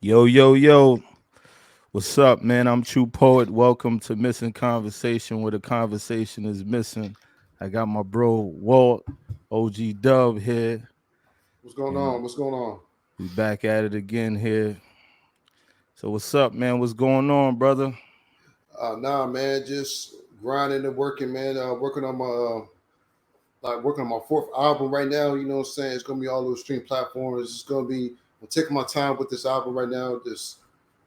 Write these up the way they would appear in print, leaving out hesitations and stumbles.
Yo, yo, yo. What's up, man? I'm True Poet. Welcome to Missing Conversation, where the conversation is missing. I got my bro Walt, OG Dubb here, What's going and on? What's going on? we back at it again here. So what's up, man? What's going on, brother? Nah, man, just grinding and working, man. Working on my working on my fourth album right now. You know what I'm saying? It's gonna be all those stream platforms. It's gonna be. I'm taking my time with this album right now. Just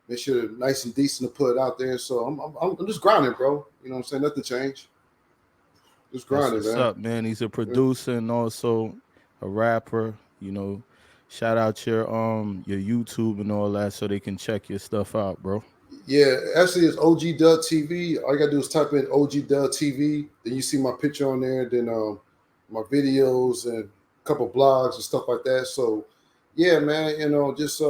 make sure it's nice and decent to put it out there. So I'm just grinding, bro. You know what I'm saying? Nothing changed. Just That's grinding, what's man. up, man. He's a Yeah. producer and also a rapper. Shout out your YouTube and all that so they can check your stuff out, bro. Yeah, actually, it's OG Dubb TV. All you gotta do is type in OG Dubb TV. Then you see my picture on there. Then my videos and a couple blogs and stuff like that. So, yeah, man, just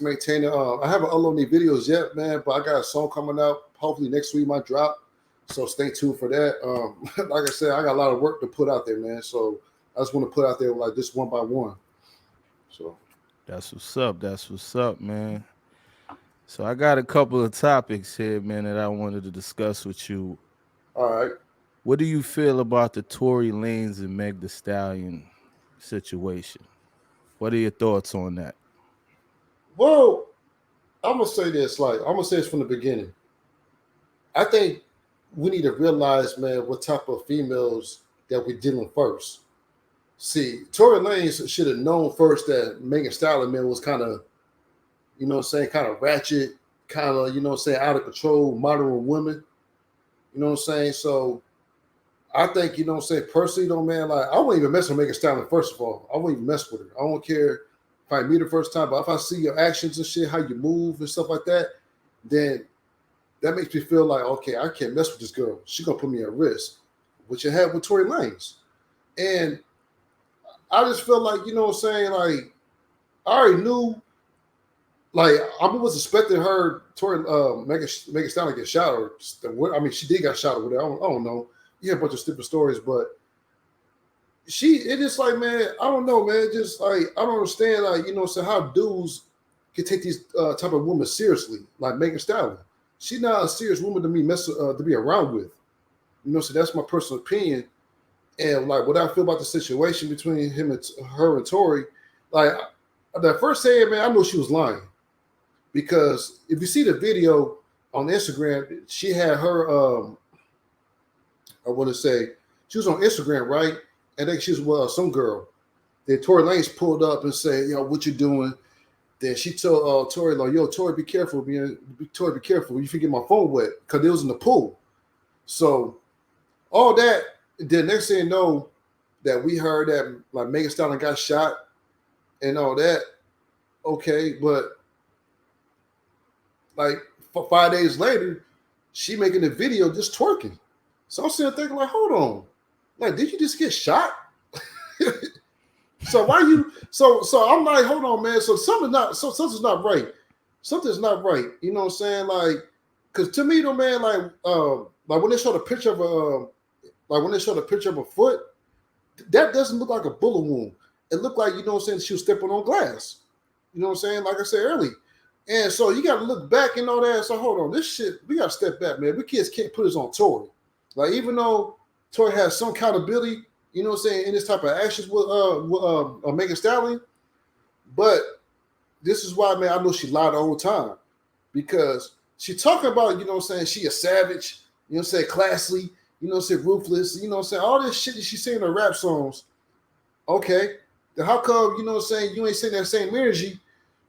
maintaining. I haven't uploaded any videos yet, man, but I got a song coming out. Hopefully next week might drop. So stay tuned for that. Like I said, I got a lot of work to put out there, man. So I just want to put out there like just one by one. So, That's what's up. That's what's up, man. So I got a couple of topics here, man, that I wanted to discuss with you. all right. What do you feel about the Tory Lanez and Meg The Stallion situation? What are your thoughts on that? Well, I'm gonna say this. Like I'm gonna say this from the beginning. I think we need to realize, man, what type of females that we're dealing first. See, Tory Lanez should have known first that Megan Stallion, man, was kind of, you know what I'm saying, kind of ratchet, kind of, you know what I'm saying, out of control, modern women. You know what I'm saying? So I think, you know what I'm saying, personally, though, man, like, I wouldn't even mess with Megan Stallion, first of all. I wouldn't even mess with her. I don't care if I meet her first time, but if I see your actions and shit, how you move and stuff like that, then that makes me feel like, okay, I can't mess with this girl. She's gonna put me at risk, which you had with Tory Lanez. And I just felt like, you know what I'm saying, like I already knew, like I was expecting her, Tory, Megan Stallion get shot, or I mean, she did get shot or whatever. I don't know. You hear a bunch of stupid stories, but it is like, man, I don't know, man. Just like I don't understand, like you know, so how dudes can take these type of women seriously, like Megan Stallion. She's not a serious woman to me to be around with. You know, so that's my personal opinion. And like what I feel about the situation between him and her and Tory, like the first day, man, I know she was lying because if you see the video on Instagram, she had her I want to say she was on Instagram, right? And then she was with some girl. Then Tory Lanez pulled up and said, "Yo, what you doing?" Then she told Tory, like, "Yo, Tory, be careful, man. Tory, be careful. You forget my phone wet because it was in the pool." So all that. Then next thing you know, that we heard that like Megan Stallion got shot and all that. Okay, but like 5 days later, she making a video just twerking. So I'm sitting thinking like, hold on, like did you just get shot? So why you? So I'm like, hold on, man. Something's not right. Something's not right. You know what I'm saying? Like, cause to me, though, man, like when they showed a picture of a foot, that doesn't look like a bullet wound. It looked like, you know what I'm saying, she was stepping on glass. You know what I'm saying? Like I said earlier. And so you got to look back and all that. So hold on, this shit, we got to step back, man. We kids can't put this on Tory. Like, even though Tory has some accountability, you know what I'm saying, in this type of actions with Megan Stallion, but this is why, man, I know she lied the whole time because she talking about, you know what I'm saying, she a savage, you know what I'm saying, classy, you know what I'm saying, ruthless, you know what I'm saying, all this shit that she's saying in her rap songs. Okay, then how come, you know what I'm saying, you ain't saying that same energy,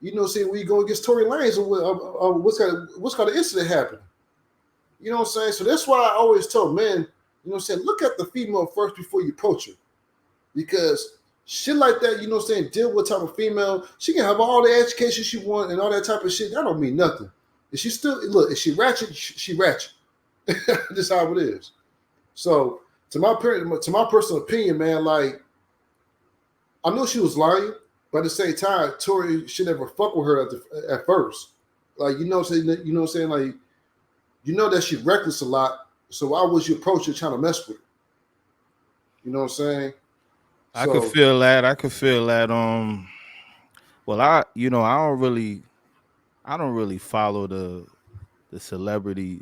you know what I'm saying, when you go against Tory Lanez or what's kind of incident happened? You know what I'm saying? So that's why I always tell men, you know what I'm saying, look at the female first before you approach her. Because shit like that, you know what I'm saying, deal with type of female, she can have all the education she want and all that type of shit. That don't mean nothing. If she still look, if she ratchet, she ratchet. That's how it is. So to my personal opinion, man, like I know she was lying, but at the same time, Tory should never fuck with her at first. Like you know what I'm saying, like you know that she's reckless a lot. So why would you approach her trying to mess with her? You know what I'm saying? I could So feel that. I could feel that. Well, I don't really. I don't really follow the celebrity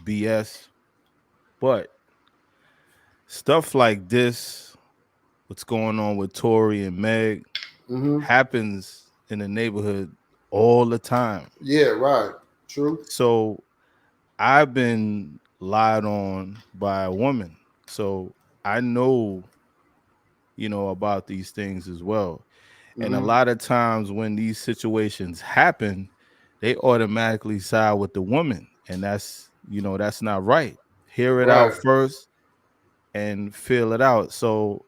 BS, but stuff like this, what's going on with Tory and Meg, Mm-hmm. happens in the neighborhood all the time. Yeah, right. True. So I've been lied on by a woman. So I know, about these things as well. And a Mm-hmm. lot of times when these situations happen, they automatically side with the woman. And that's not right. Hear it out Right. first and feel it out. So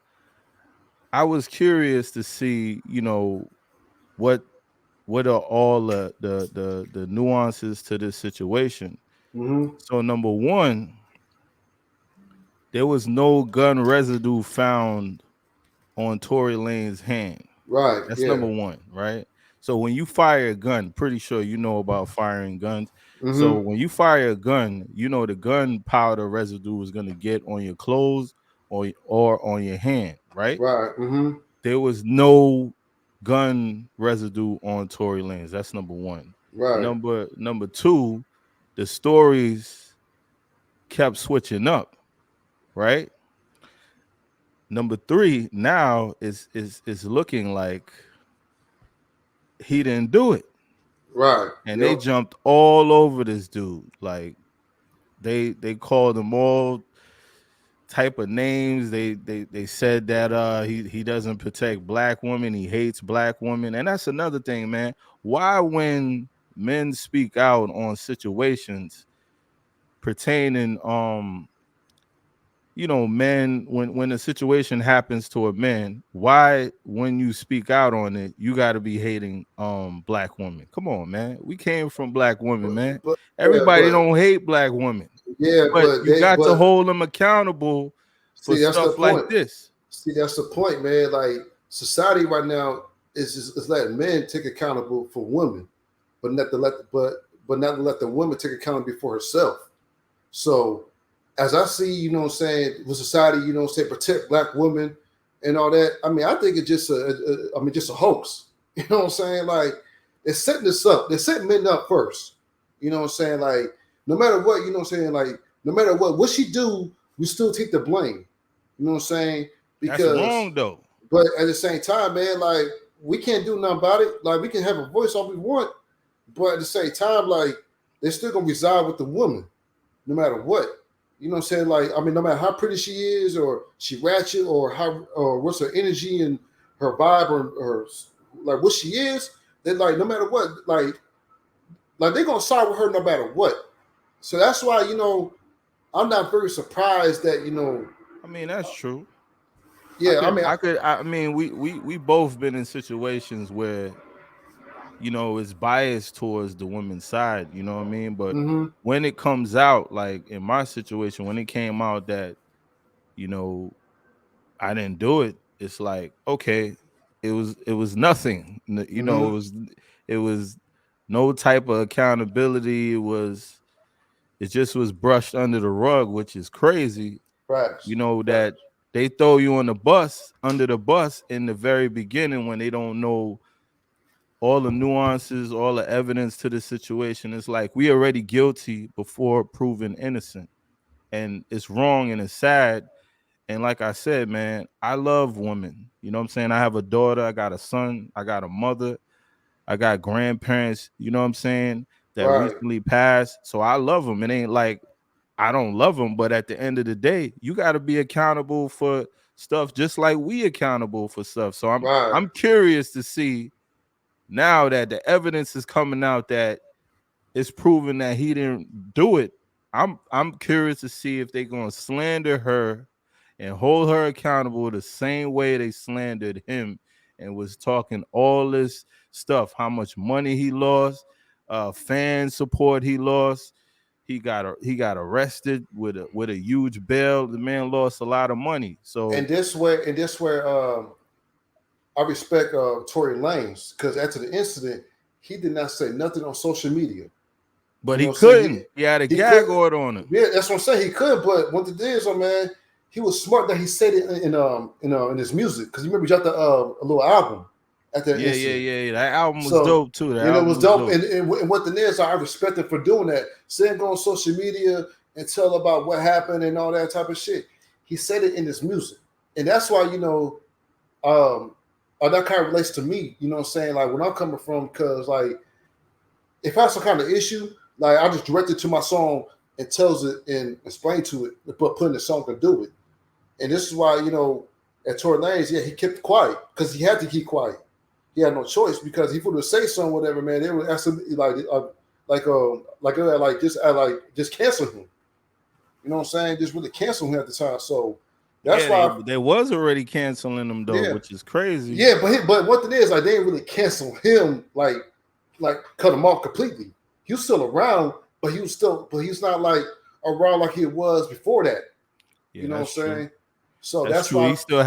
I was curious to see, what what are all the nuances to this situation. Mm-hmm. So number one, there was no gun residue found on Tory Lane's hand. Right. That's Yeah. number one, right? So when you fire a gun, pretty sure you know about firing guns. So Mm-hmm. when you fire a gun, the gun powder residue is gonna get on your clothes or on your hand, right? Right. Mm-hmm. There was no gun residue on Tory Lanez. That's number one. Right. Number two, the stories kept switching up, right? Number three, now is looking like he didn't do it. Right. And they Yep. jumped all over this dude. Like they called him all type of names. They said that he doesn't protect black women, he hates black women. And that's another thing, man. Why when men speak out on situations pertaining men, when a situation happens to a man, why when you speak out on it, you got to be hating black women? Come on, man. We came from black women, But, man. but yeah, Everybody but don't hate black women, yeah, but but you they got to but hold them accountable for see that's the stuff like point. this. See, that's the point, man. Like society right now is letting men take accountable for women, but not to let but not to let the woman take accountability for herself. So as I see, what I'm saying, with society, say protect black women and all that. I mean, I think it's just just a hoax. You know what I'm saying? Like they're setting this up. They're setting men up first. You know what I'm saying? Like no matter what, you know what I'm saying? Like no matter what she do, we still take the blame. You know what I'm saying? That's Because wrong though. but at the same time, man, like we can't do nothing about it. Like we can have a voice all we want, but at the same time, like they're still gonna reside with the woman no matter what. You know what I'm saying? Like, I mean, no matter how pretty she is, or she ratchet, or how, or what's her energy and her vibe, or like what she is, then like no matter what, like they're gonna side with her no matter what. So that's why I'm not very surprised that I mean, that's true. I yeah, I could, mean, I could, I mean, we both been in situations where it's biased towards the women's side. You know what I mean? But mm-hmm, when it comes out, like in my situation, when it came out that you know I didn't do it, it's like okay, it was nothing. mm-hmm, It was no type of accountability. It just was brushed under the rug, which is crazy. facts, That facts, they throw you on the bus under the bus in the very beginning when they don't know all the nuances, all the evidence to the situation. It's like we already guilty before proven innocent. And it's wrong and it's sad. And like I said, man, I love women. You know what I'm saying? I have a daughter, I got a son, I got a mother, I got grandparents, you know what I'm saying, that right, recently passed. So I love them. It ain't like I don't love them, but at the end of the day, you got to be accountable for stuff just like we accountable for stuff. So I'm right, I'm curious to see now that the evidence is coming out that it's proven that he didn't do it. I'm curious to see if they're gonna slander her and hold her accountable the same way they slandered him and was talking all this stuff, how much money he lost, fan support he lost. He got arrested with a huge bail. The man lost a lot of money. and So, this where I respect Tory Lanez because after the incident, he did not say nothing on social media. but You know he what I'm saying? couldn't. He had a He could, gag order on him. yeah, that's what I'm saying. He could, but what it is, man, he was smart that he said it in his music because you remember he dropped a little album. at that Yeah, yeah, incident. yeah, yeah. That album was So dope too. That and it album was was dope. dope. And what the is, I respect him for doing that. Saying go on social media and tell about what happened and all that type of shit. He said it in his music, and that's why um, that kind of relates to me. You know what I'm saying? Like when I'm coming from, because like if I have some kind of issue, like I just direct it to my song and tells it and explain to it, but putting the song to do it. And this is why at Tory Lanez, yeah, he kept quiet because he had to keep quiet. He had no choice because he would say something, whatever, man. They would ask him just cancel him. You know what I'm saying? Just really cancel him at the time. So that's Yeah, why, they was already canceling them though, yeah, which is crazy. yeah. But what it is, like they didn't really cancel him, like cut him off completely. He was still around, but he's not like around like he was before that. Yeah, You know what I'm that's true. saying? So That's that's true. why, He still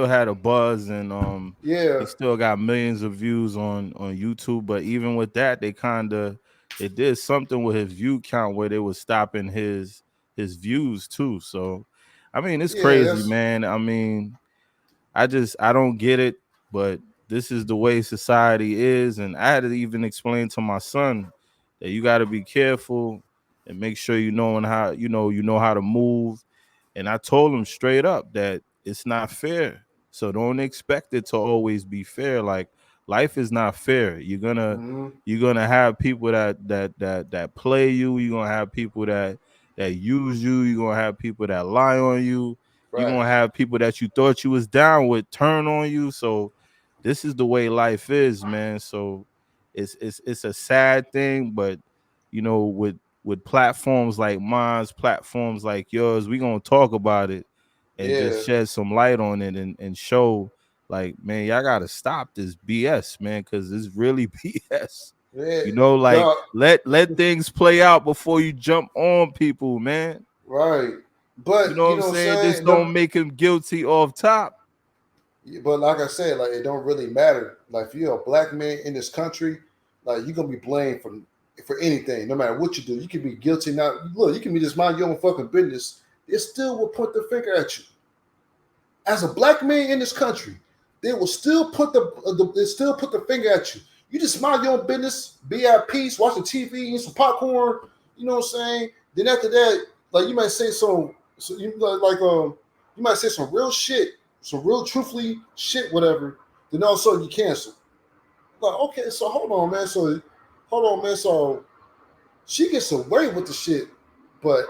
had a buzz, and yeah, he still got millions of views on YouTube. But even with that, they did something with his view count where they was stopping his views too. So I mean, it's yeah, crazy, that's man. I mean, I don't get it, but this is the way society is. And I had to even explain to my son that you got to be careful and make sure you know how to move. And I told him straight up that it's not fair. So don't expect it to always be fair. Like life is not fair. mm-hmm, You're gonna have people that play you. You're gonna have people that use you. You're gonna have people that lie on you. You're right, gonna have people that you thought you was down with turn on you. So this is the way life is, man. So it's a sad thing, but with platforms like mine's, platforms like yours, we gonna talk about it and yeah, just shed some light on it and show like, man, y'all gotta stop this BS, man, because it's really BS. yeah, Like dog, let things play out before you jump on people, man. right. But You know what you I'm know what I'm saying? This saying? don't make him guilty off top. But like I said, like it don't really matter. Like if you're a black man in this country, like you're gonna be blamed for anything, no matter what you do. You can be guilty now. Look, you can be just mind your own fucking business. They still will point the finger at you. As a black man in this country, they will still they still put the finger at you. You just mind your own business, be at peace, watch the TV, eat some popcorn. You know what I'm saying? Then after that, like you might say you might say some real shit, some real truthfully shit, whatever. Then all of a sudden you cancel. Like okay, so hold on, man. So she gets away with the shit, but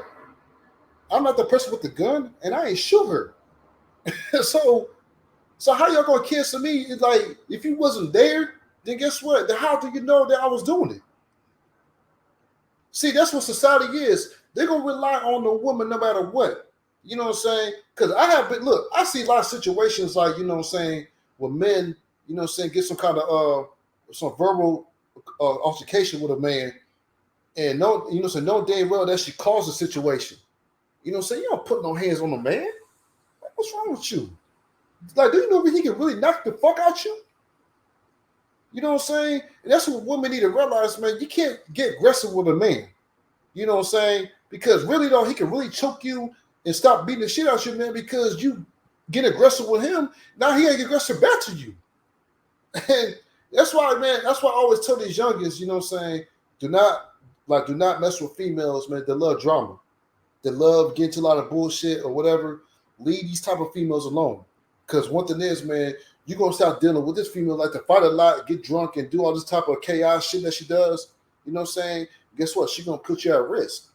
I'm not the person with the gun, and I ain't shoot her. so So how y'all gonna cancel me? It's like if you wasn't there, then guess what? Then how do you know that I was doing it? See, that's what society is. They're gonna rely on the woman no matter what. You know what I'm saying? Because I have been I see a lot of situations like, you know what I'm saying, where men, you know what I'm saying, get some kind of some verbal altercation with a man and no, you know, so no damn well that she caused the situation. You know what I'm saying? You don't put no hands on a man. What's wrong with you? Like, do you know he can really knock the fuck out you? You know what I'm saying? And that's what women need to realize, man. You can't get aggressive with a man. You know what I'm saying? Because really, though, he can really choke you and stop beating the shit out of you, man, because you get aggressive with him. Now he ain't aggressive back to you. And that's why, man, that's why I always tell these youngins, you know what I'm saying? Do not mess with females, man, that love drama. That love getting to a lot of bullshit or whatever. Leave these type of females alone. Because one thing is, man, you're gonna start dealing with this female like to fight a lot, get drunk, and do all this type of chaos shit that she does. You know what I'm saying? Guess what? She's gonna put you at risk.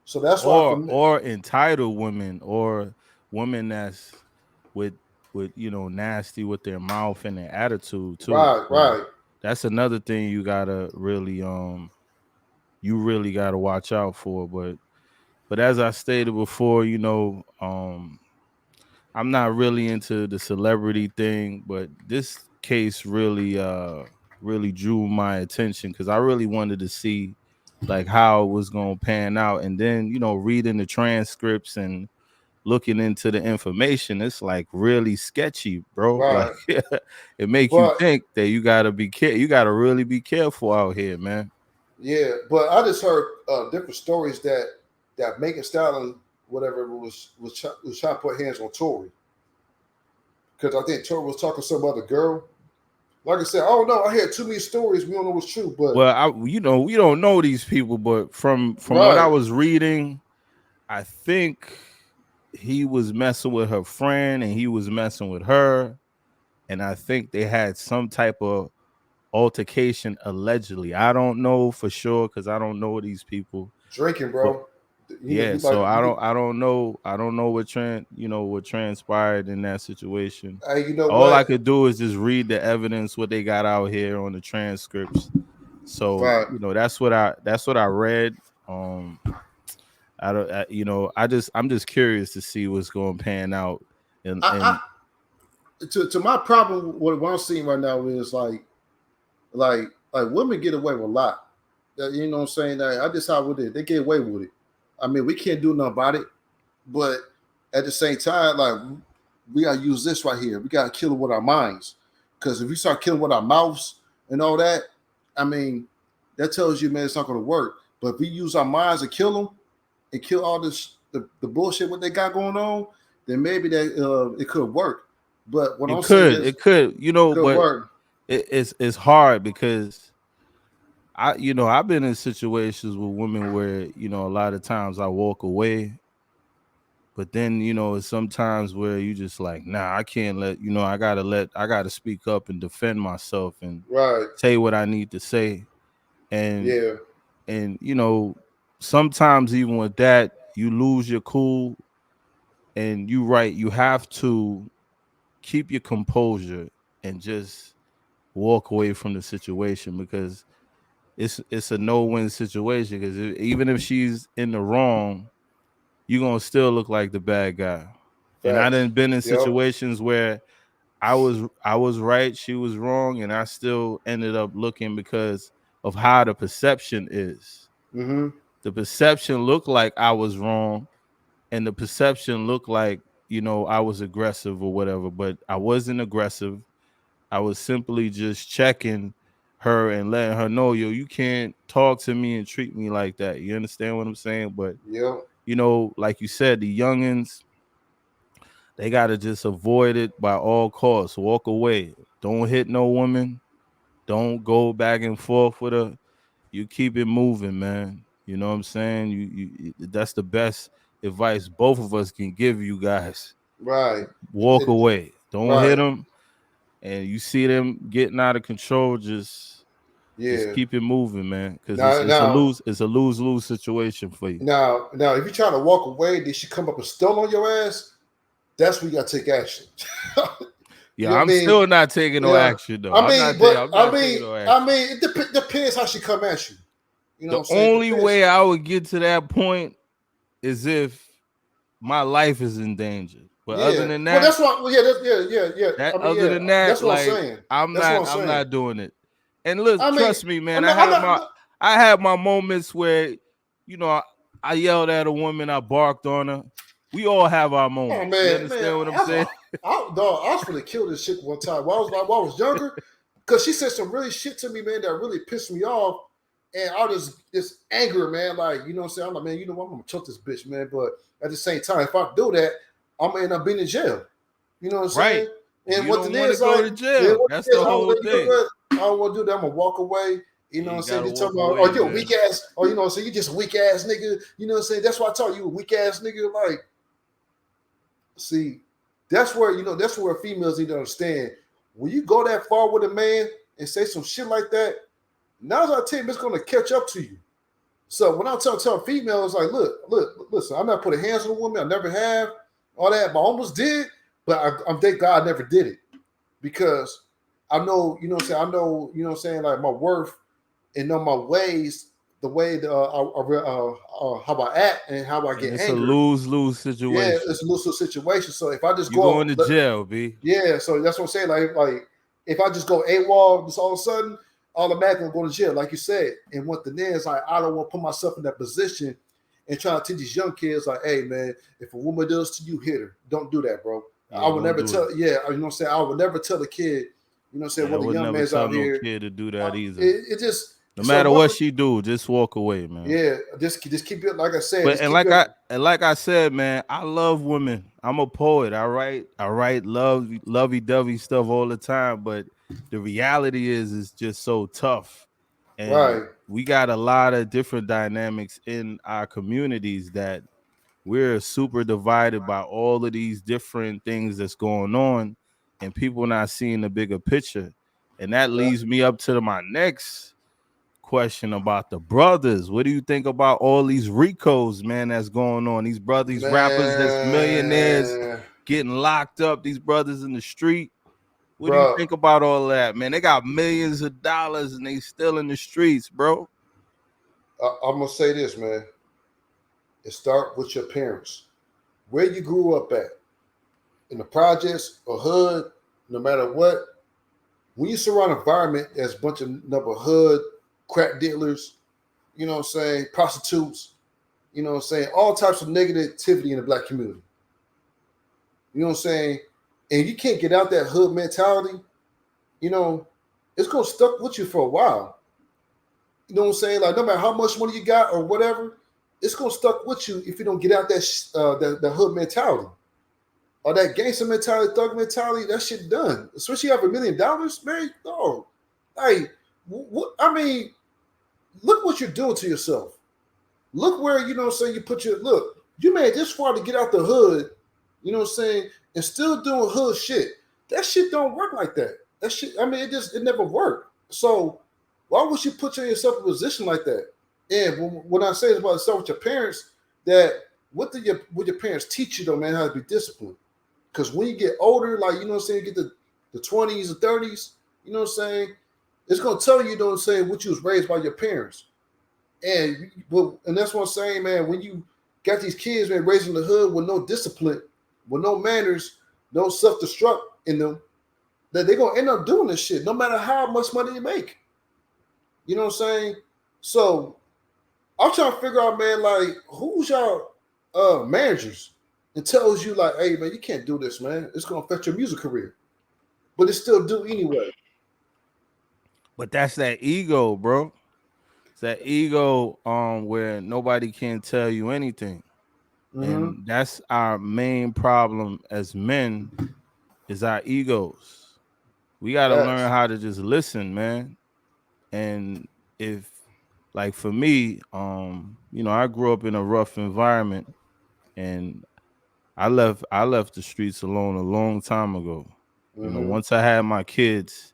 So that's why for me, Or entitled women, or women that's with nasty with their mouth and their attitude too. right, So right, that's another thing you really gotta watch out for. But as I stated before, I'm not really into the celebrity thing, but this case really drew my attention because I really wanted to see like how it was gonna pan out. And then, reading the transcripts and looking into the information, it's like really sketchy, bro. Like right. it make you But think that you gotta really be careful out here, man. yeah, but I just heard different stories that Megan Stallion, whatever, was trying to put hands on Tory because I think Tory was talking to some other girl, Like I said, I don't know. I heard too many stories. We don't know what's true, but Well, we don't know these people, but from what I right, was reading, I think he was messing with her friend and he was messing with her, and I think they had some type of altercation allegedly. I don't know for sure because I don't know these people, drinking, but bro. You know, yeah, you like so I you. don't I don't know I don't know what transpired in that situation. Hey, you know All I what? could do is just read the evidence, what they got out here on the transcripts. So Right. that's what I read. I don't I'm just curious to see what's going to pan out. And To my problem, what I'm seeing right now is like women get away with a lot. You know what I'm saying? I just how with it. They get away with it. I mean, we can't do nothing about it. But at the same time, like we gotta use this right here. We gotta kill it with our minds. Because if we start killing with our mouths and all that, I mean, that tells you, man, it's not gonna work. But if we use our minds to kill them and kill all this the bullshit what they got going on, then maybe that it could work. But what I'm saying is it could, could but work. it's hard because I've been in situations with women where a lot of times I walk away, but then it's sometimes where you just like, nah, I can't I gotta speak up and defend myself and Right. say what I need to say. and Yeah. and sometimes even with that you lose your cool, and you have to keep your composure and just walk away from the situation, because it's a no-win situation, because even if she's in the wrong, you're gonna still look like the bad guy. And I Facts. done been in Yep. situations where I was right, she was wrong, and I still ended up looking, because of how the perception is. Mm-hmm. The perception looked like I was wrong, and the perception looked like I was aggressive or whatever, but I wasn't aggressive. I was simply just checking her and letting her know, yo, you can't talk to me and treat me like that. You understand what I'm saying? But Yep. like you said, the youngins, they gotta just avoid it by all costs. Walk away. Don't hit no woman. Don't go back and forth with her. You keep it moving, man. You know what I'm saying? That's the best advice both of us can give you guys. Right. Walk It, away. Don't hit right. them. And you see them getting out of control, just Yeah. keep it moving, man. Because it's Now, it's a now, lose it's a lose situation for you. now, if you try to walk away, did she come up and stole on your ass? That's where you gotta take action. You Yeah, know what I I'm mean? still not taking no Yeah. action though. I I'm mean, not taking. but I'm not taking no I action. mean, it depends how she come at you. You know The what I'm saying? only Depends. way I would get to that point is if my life is in danger. But Yeah. Well, that's what. Well, yeah. Yeah. I mean, other yeah. than that, That's what I'm like saying. I'm That's what not I'm I'm saying. not doing it. And look, I mean, trust me, man. I'm not. I'm not. I had my moments where, you know, I, I yelled at a woman, I barked on her. We all have our Oh moments. You man, understand what I'm saying? dog, I was gonna kill this shit one time. While I was younger, because she said some really shit to me, man, that really pissed me off, and I was just anger, man. Like you know what I'm saying? I'm like, man, you know what? I'm gonna choke this bitch, man. But at the same time, if I do that, I'm gonna end up being in jail. You know what I'm Right. saying? And And you what it don't want to is go like, to yeah, jail. what That's it is, the whole you know thing. what? I don't want to do that. I'm gonna walk away. You know Yeah, what I'm you saying? gotta They talk walk about, oh, away, you a man. weak ass, oh, you know, so you just a weak ass nigga. You know what I'm saying? That's why I tell you, a weak ass nigga. Like, see, that's where females need to understand. When you go that far with a man and say some shit like that, now's our time it's gonna catch up to you. So when I tell females, like, look, listen, I'm not putting hands on a woman, I never have, all that, but I almost did, but I'm thank God I never did it. Because I know, you know what I'm saying, I know, you know what I'm saying, like my worth and know my ways, the way how I act and how I And get it's a angry. lose-lose Yeah, situation. it's a looser situation. So if I just You go going to up, jail, B. yeah, so that's what I'm saying. Like if I just go AWOL, just all of a sudden, automatically I'm going to jail, like you said. And what the thing is, like, I don't want to put myself in that position and try to teach these young kids, like, hey man, if a woman does to you, hit her. Don't do that, bro. I Yeah, would don't never do it. tell, yeah, you know what I'm saying. I would never tell a kid, you know what I'm saying, Yeah, I what the would young never man's tell out no here. kid to do that either. It just No so matter what women, she do, just walk away, man. yeah, just keep it like I said, But just keep it. and like I said, man, I love women. I'm a poet. I write lovey dovey stuff all the time. But the reality is just so tough. And Right. we got a lot of different dynamics in our communities that we're super divided by all of these different things that's going on, and people not seeing the bigger picture. And that Right. leads me up to my next question about the brothers. What do you think about all these Ricos, man, that's going on? These brothers, these rappers that's millionaires Man, getting locked up, these brothers in the street. What do you bro, think about all that, man? They got millions of dollars and they still in the streets, bro. I'm gonna say this, man. It start with your parents, where you grew up at, in the projects or hood, no matter what. When you surround an environment that's a bunch of number hood, crack dealers, you know what I'm saying, prostitutes, you know what I'm saying, all types of negativity in the black community. You know what I'm saying? And you can't get out that hood mentality, you know, it's gonna stuck with you for a while. You know what I'm saying? Like no matter how much money you got or whatever, it's gonna stuck with you if you don't get out that hood mentality or that gangster mentality, thug mentality. That shit done. Especially you have $1 million, man. No, like what? I mean, look what you're doing to yourself. Look where you know what I'm saying. You put your look. You made this far to get out the hood. You know what I'm saying, and still doing hood shit. That shit don't work like that. That shit. I mean, it never worked. So why would you put yourself in a position like that? And when I say it's about to start with your parents, that what your parents teach you though, man, how to be disciplined. Because when you get older, like you know what I'm saying, you get the 20s or 30s, you know what I'm saying, it's gonna tell you, you know what I'm saying, what you was raised by your parents. And that's what I'm saying, man. When you got these kids, man, raised in the hood with no discipline, with no manners, no self-destruct in them, that they're gonna end up doing this shit, no matter how much money you make. You know what I'm saying? So I'm trying to figure out, man, like who's y'all managers and tells you like, hey man, you can't do this, man. It's gonna affect your music career. But it still do anyway. But that's that ego, bro. It's that ego where nobody can tell you anything. Mm-hmm. And that's our main problem as men is our egos. We got to learn Facts. how to just listen, man. And if like for me, I grew up in a rough environment and I left the streets alone a long time ago. Mm-hmm. Once I had my kids,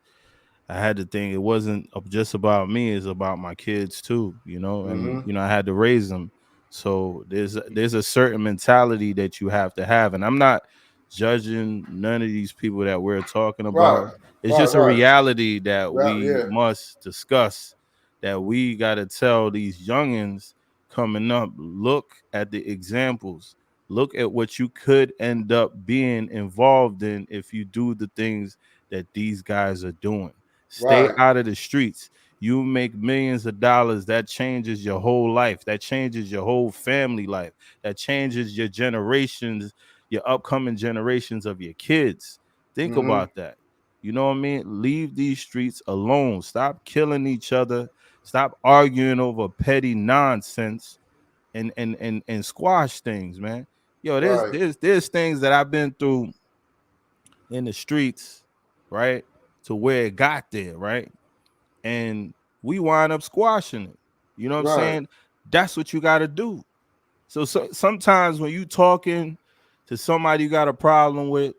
I had to think it wasn't just about me; it's about my kids too. And Mm-hmm. I had to raise them. So there's a certain mentality that you have to have, and I'm not judging none of these people that we're talking Right. about. It's Right. just a Right. reality that Right. we Yeah. must discuss. That we got to tell these youngins coming up. Look at the examples. Look at what you could end up being involved in if you do the things that these guys are doing. Stay Right. out of the streets. You make millions of dollars. That changes your whole life. That changes your whole family life. That changes your generations, your upcoming generations of your kids. Think Mm-hmm. about that. You know what I mean? Leave these streets alone. Stop killing each other. Stop arguing over petty nonsense and squash things, man. Yo, there's Right. there's there's things that I've been through in the streets, right? To where it got there, right? And we wind up squashing it. You know what I'm Right. saying? That's what you got to do. So sometimes when you talking to somebody you got a problem with,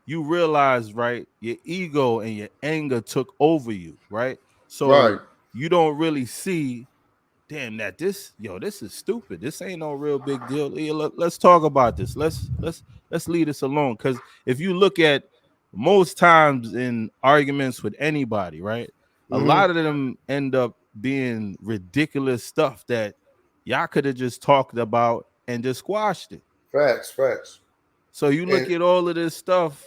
you realize, right, your ego and your anger took over you, right? Right. So you don't really see, damn, this is stupid. This ain't no real big deal. Yeah, let's talk about this. Let's leave this alone. Because if you look at most times in arguments with anybody, right, a Mm-hmm. lot of them end up being ridiculous stuff that y'all could have just talked about and just squashed it. Facts. Facts. So you look And at all of this stuff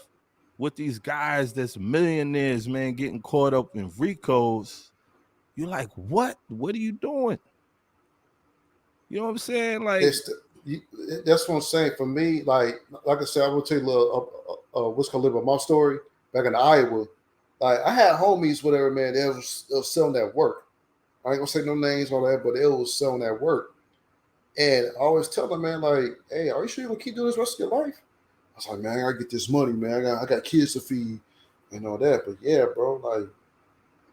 with these guys that's millionaires, man, getting caught up in Ricos. You're like, what? What are you doing? You know what I'm saying? Like, it's the, you, that's what I'm saying. For me, like I said, I will tell you a little what's gonna live with my story back in Iowa. Like I had homies, whatever, man. They was selling that work. I ain't gonna say no names all that, but they was selling that work. And I always tell them, man, like, hey, are you sure you gonna keep doing this the rest of your life? I was like, man, I gotta get this money, man. I got kids to feed. and all that. But yeah, bro, like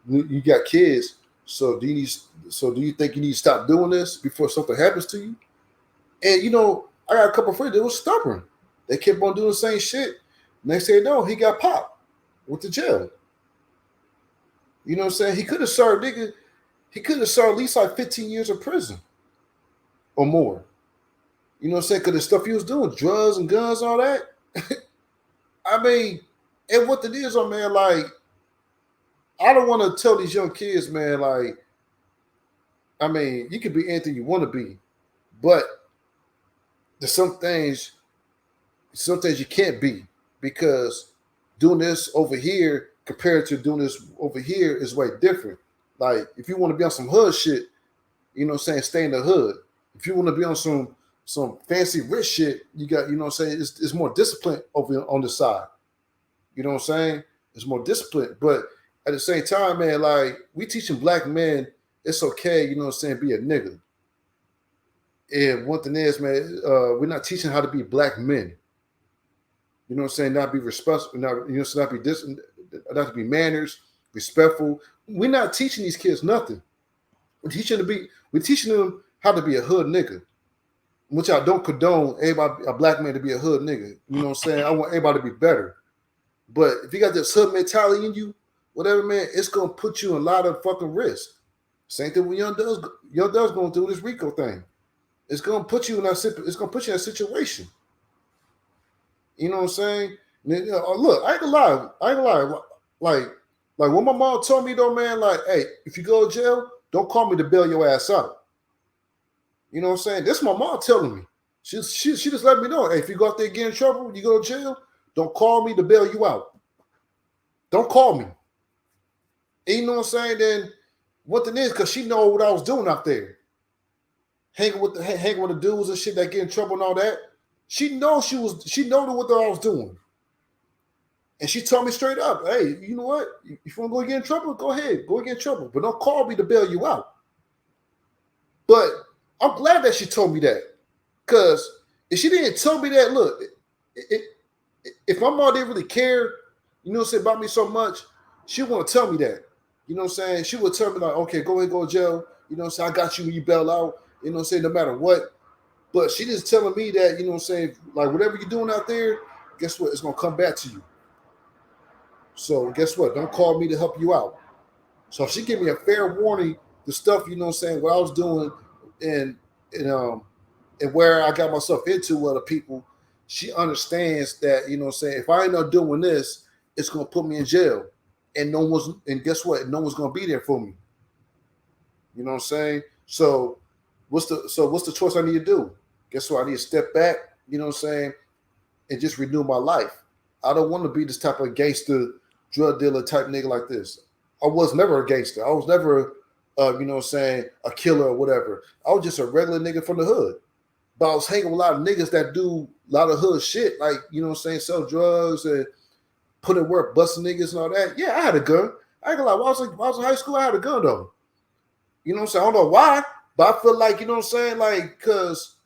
you got kids, so do you think you need to stop doing this before something happens to you? And I got a couple of friends that was stubborn. They kept on doing the same shit. Next thing you know, he got popped, went to jail. You know what I'm saying? He could have served at least like 15 years of prison or more. You know what I'm saying? Because the stuff he was doing, drugs and guns, all that. I mean, and what it is, man, like, I don't want to tell these young kids, man, like, I mean, you can be anything you want to be, but there's some things you can't be because doing this over here compared to doing this over here is way different. Like, if you want to be on some hood shit, you know what I'm saying, stay in the hood. If you want to be on some fancy rich shit, you got, you know what I'm saying, it's more discipline over on the side. You know what I'm saying? It's more discipline. But at the same time, man, like, we teaching black men it's okay, you know what I'm saying, be a nigga. And one thing is, man, we're not teaching how to be black men. You know what I'm saying? Not be respectful, not be not to be manners, respectful. We're not teaching these kids nothing. We're teaching them how to be a hood nigga, which I don't condone everybody, a black man, to be a hood nigga. You know what I'm saying? I want everybody to be better. But if you got this hood mentality in you, whatever, man, it's gonna put you in a lot of fucking risk. Same thing with Young Dove's going through this Rico thing. It's gonna put you in that situation. You know what I'm saying? Look, I ain't gonna lie. Like, like when my mom told me though, man, like, hey, if you go to jail, don't call me to bail your ass out. You know what I'm saying? This is my mom telling me. She just let me know. Hey, if you go out there and get in trouble, you go to jail, don't call me to bail you out. Don't call me. And you know what I'm saying? Then what the is, because she know what I was doing out there. Hanging with the dudes and shit that get in trouble and all that. She know what I was doing. And she told me straight up, hey, you know what? If you want to go get in trouble, go ahead. Go get in trouble. But don't call me to bail you out. But I'm glad that she told me that. Because if she didn't tell me that, look, if my mom didn't really care, you know what I'm saying, about me so much, she wouldn't tell me that. You know what I'm saying? She would tell me, like, okay, go ahead, go to jail. You know what I'm saying? I got you when you bail out. You know what I'm saying? No matter what. But she just telling me that, you know what I'm saying, like, whatever you're doing out there, guess what? It's going to come back to you. So guess what? Don't call me to help you out. So if she give me a fair warning, the stuff, you know what I'm saying, what I was doing and and um and where I got myself into with other people, she understands that, you know what I'm saying, if I ain't not doing this, it's gonna put me in jail. And guess what? No one's gonna be there for me. You know what I'm saying? So what's the choice I need to do? Guess what? I need to step back, you know what I'm saying, and just renew my life. I don't want to be this type of gangster, drug dealer type nigga like this. I was never a gangster. I was never, you know what I'm saying, a killer or whatever. I was just a regular nigga from the hood. But I was hanging with a lot of niggas that do a lot of hood shit, like, you know what I'm saying, sell drugs and put in work, busting niggas and all that. Yeah, I had a gun. I ain't gonna lie. When I was in high school, I had a gun though. You know what I'm saying? I don't know why, but I feel like, you know what I'm saying, like, because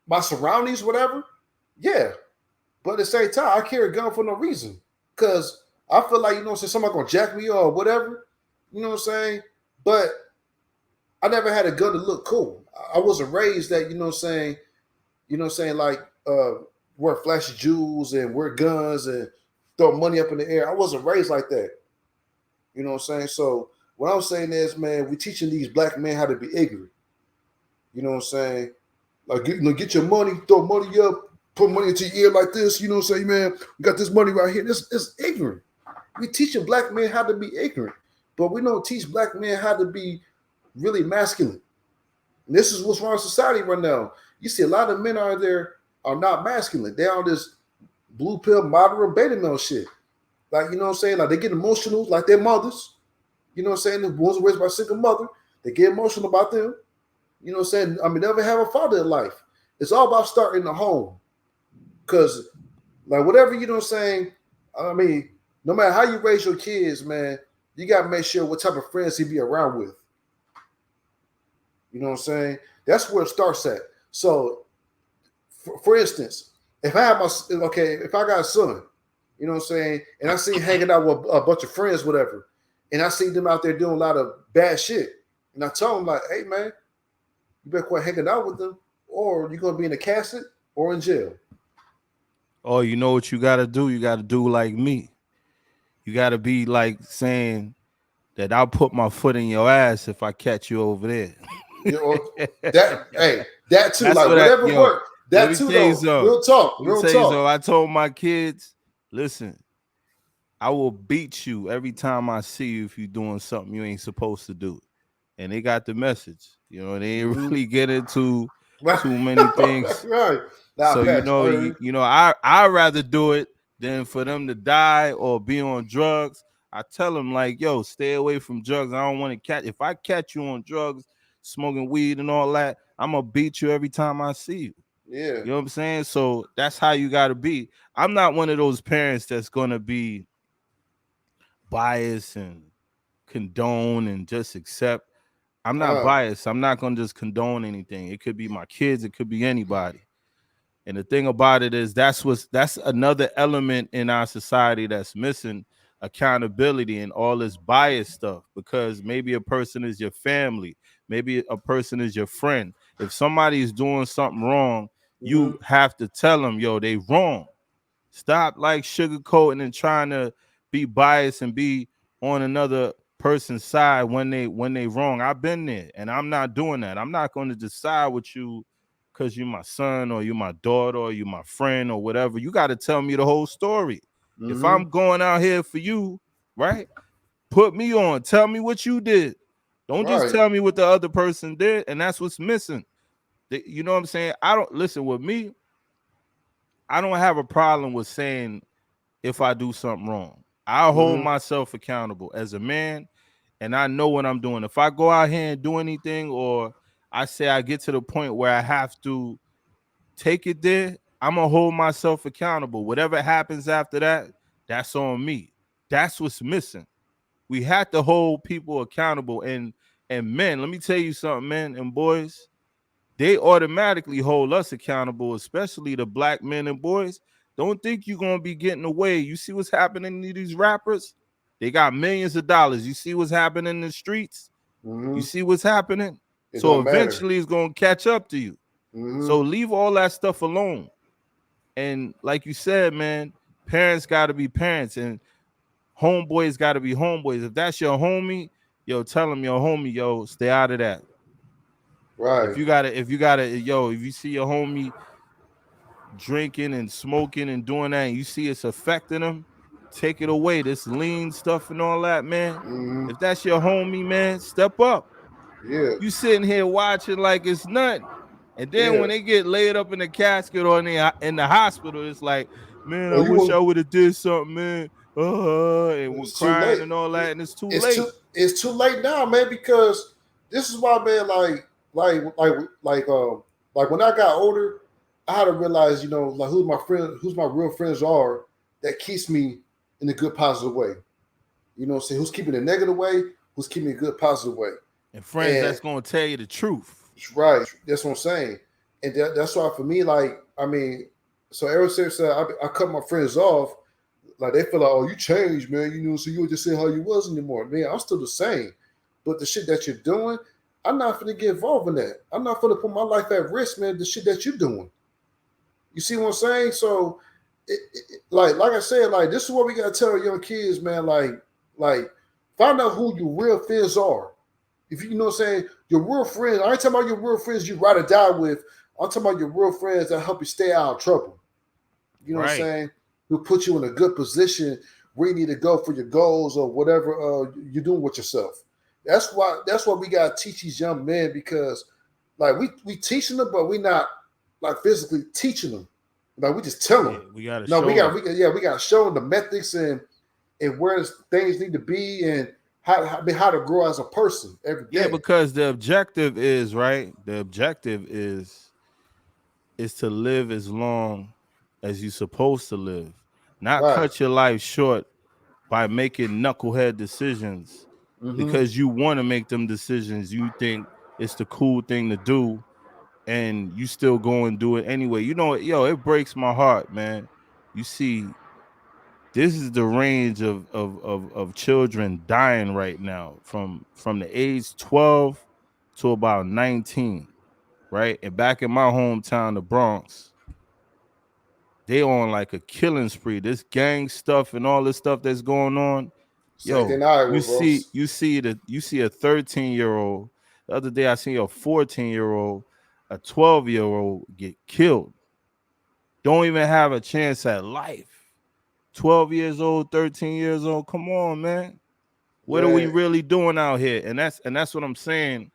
my surroundings, whatever, yeah. But at the same time, I carry a gun for no reason. Because I feel like, you know what I'm saying, somebody gonna jack me or whatever. You know what I'm saying? But I never had a gun to look cool. I wasn't raised that, you know what I'm saying, like wear flashy jewels and wear guns and throw money up in the air. I wasn't raised like that. You know what I'm saying? So what I'm saying is, man, we teaching these black men how to be ignorant. You know what I'm saying? Like, get your money, throw money up, put money into your ear like this. You know what I'm saying, man? We got this money right here. This is ignorant. We teaching black men how to be ignorant, but we don't teach black men how to be really masculine. And this is what's wrong with society right now. You see a lot of men out there are not masculine. They're on this blue pill, moderate beta male shit. Like, you know what I'm saying? Like, they get emotional like their mothers. You know what I'm saying? The ones raised by a single mother, they get emotional about them. You know what I'm saying? I mean, never have a father in life. It's all about starting in the home. Because, like, whatever, you know what I'm saying? I mean, no matter how you raise your kids, man, you got to make sure what type of friends he be around with. You know what I'm saying? That's where it starts at. So, for instance, if I got a son, You know what I'm saying? And I seen hanging out with a bunch of friends, whatever. And I seen them out there doing a lot of bad shit. And I told them like, hey man, you better quit hanging out with them, or you're gonna be in a casket or in jail. Oh, you know what you gotta do? You gotta do like me. You gotta be like saying that I'll put my foot in your ass if I catch you over there. You know that. Hey, that too. That's Like what I whatever yo. work. Let That me too tell you though. something. Real talk. Let me Real tell you talk. something. I told my kids, listen, I will beat you every time I see you if you're doing something you ain't supposed to do. And they got the message. You know, they ain't Mm-hmm. really get into Right. too many things. Right. Now, So Pat, you heard me. I rather do it than for them to die or be on drugs. I tell them like, yo, stay away from drugs. I don't want to catch. If I catch you on drugs, smoking weed and all that, I'm gonna beat you every time I see you. Yeah. You know what I'm saying? So that's how you gotta be. I'm not one of those parents that's gonna be biased and condone and just accept. I'm not Uh. biased. I'm not gonna just condone anything. It could be my kids, it could be anybody. And the thing about it is that's another element in our society that's missing accountability and all this bias stuff because maybe a person is your family, maybe a person is your friend. If somebody is doing something wrong, Mm-hmm. you have to tell them, yo, they wrong. Stop like sugarcoating and trying to be biased and be on another person's side when they wrong. I've been there and I'm not doing that. I'm not going to decide with you because you're my son or you're my daughter or you're my friend or whatever. You got to tell me the whole story. If Mm-hmm. I'm going out here for you, right? Put me on. Tell me what you did. Don't just Right. tell me what the other person did. And that's what's missing. You know what I'm saying? I don't listen with me. I don't have a problem with saying if I do something wrong. I hold Mm-hmm. myself accountable as a man and I know what I'm doing. If I go out here and do anything or I say I get to the point where I have to take it there, I'm going to hold myself accountable. Whatever happens after that, that's on me. That's what's missing. We have to hold people accountable and men, let me tell you something, men and boys, they automatically hold us accountable, especially the black men and boys. Don't think you're gonna be getting away. You see what's happening to these rappers? They got millions of dollars. You see what's happening in the streets? You Mm-hmm. see what's happening? It So don't matter. eventually it's gonna catch up to you. Mm-hmm. So leave all that stuff alone. And like you said, man, parents gotta be parents and homeboys gotta be homeboys. If that's your homie, yo, tell him your homie, yo, stay out of that. Right. If you gotta, yo, if you see your homie drinking and smoking and doing that, and you see it's affecting them, take it away. This lean stuff and all that, man. Mm-hmm. If that's your homie, man, step up. Yeah. You sitting here watching like it's nothing. And then Yeah. when they get laid up in the casket or in the hospital, it's like, man, I Oh, you wish I want? would have did something, man. And we're It's too crying late. and all that, and it's too It's too. late. It's too late now, man. Because this is why, man. Like, like, like when I got older, I had to realize, like who my friend, who's my real friends are that keeps me in a good positive way. You know what I'm saying? Who's keeping the negative way? Who's keeping a good positive way? And friends And that's gonna tell you the truth. right, that's what I'm saying. And that's why for me, like, I mean, so ever since I cut my friends off, like they feel like, oh, you changed, man. So you would just say how you was anymore. Man, I'm still the same. But the shit that you're doing, I'm not gonna get involved in that. I'm not gonna put my life at risk, man. The shit that you're doing. You see what I'm saying? So, like I said, like this is what we gotta tell young kids, man. Like find out who your real friends are. If you know what I'm saying, your real friends. I ain't talking about your real friends you ride or die with. I'm talking about your real friends that help you stay out of trouble. You know what I'm Right. saying? Who put you in a good position where you need to go for your goals or whatever you're doing with yourself. That's why we gotta teach these young men because like we teaching them, but we not like physically teaching them. Like we just tell them. Yeah, we gotta No, we show got them. we got to show them the methods and where things need to be and how to grow as a person every Yeah, day. because the objective is right. The objective is to live as long as you're supposed to live, not Right. cut your life short by making knucklehead decisions Mm-hmm. because you want to make them decisions. You think it's the cool thing to do, and you still go and do it anyway. You know, yo, it breaks my heart, man. You see this is the range of children dying right now from the age 12 to about 19, right? And back in my hometown, the Bronx, they on like a killing spree. This gang stuff and all this stuff that's going on. Same thing Yo, I you with bro. see, you see a 13-year-old. The other day I seen a 14-year-old, a 12-year-old get killed. Don't even have a chance at life. 12 years old, 13 years old. Come on, man. What are we Man, really doing out here? And that's what I'm saying.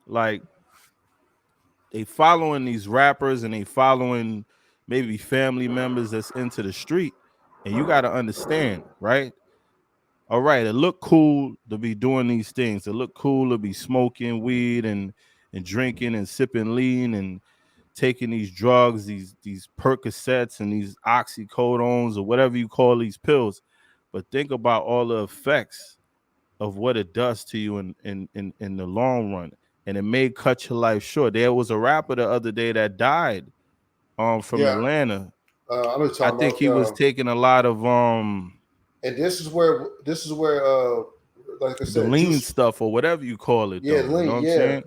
Like they following these rappers and they following maybe family members that's into the street. And you got to understand, right? All right, it look cool to be doing these things. It look cool to be smoking weed and drinking and sipping lean and taking these drugs, these Percocets and these oxycodones or whatever you call these pills. But think about all the effects of what it does to you in the long run. And it may cut your life short. There was a rapper the other day that died from yeah, Atlanta. I know what you're I talking think about. he was taking a lot of And this is where like I the said, lean juice. stuff or whatever you call it Yeah, though. You know lean. what I'm Yeah, saying?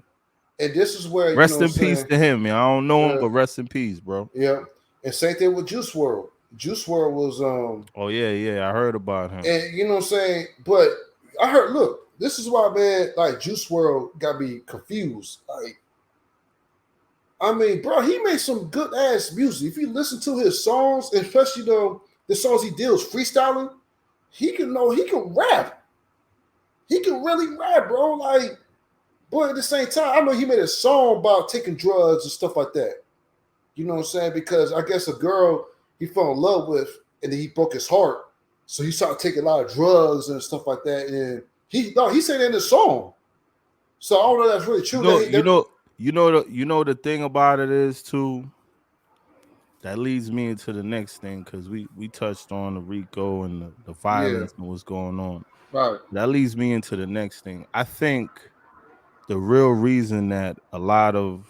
and this is where Rest what in I'm peace saying. to him, man. I don't know him, Uh, but rest in peace, bro. yeah, and same thing with Juice World. Juice World was Oh yeah, yeah. I heard about him. and you know what I'm saying. But I heard, look, this is why, man, like Juice World got me confused. Like, I mean, bro, he made some good ass music. If you listen to his songs, especially the songs he deals freestyling, he can rap. He can really rap, bro. Like, but at the same time, I know he made a song about taking drugs and stuff like that. You know what I'm saying? Because I guess a girl he fell in love with, and then he broke his heart, so he started taking a lot of drugs and stuff like that. And he said it in the song. So I don't know if that's really You true. know, That, you know, you know the thing about it is too. That leads me into the next thing because we touched on the Rico and the yeah, violence and what's going on. right. That leads me into the next thing. I think the real reason that a lot of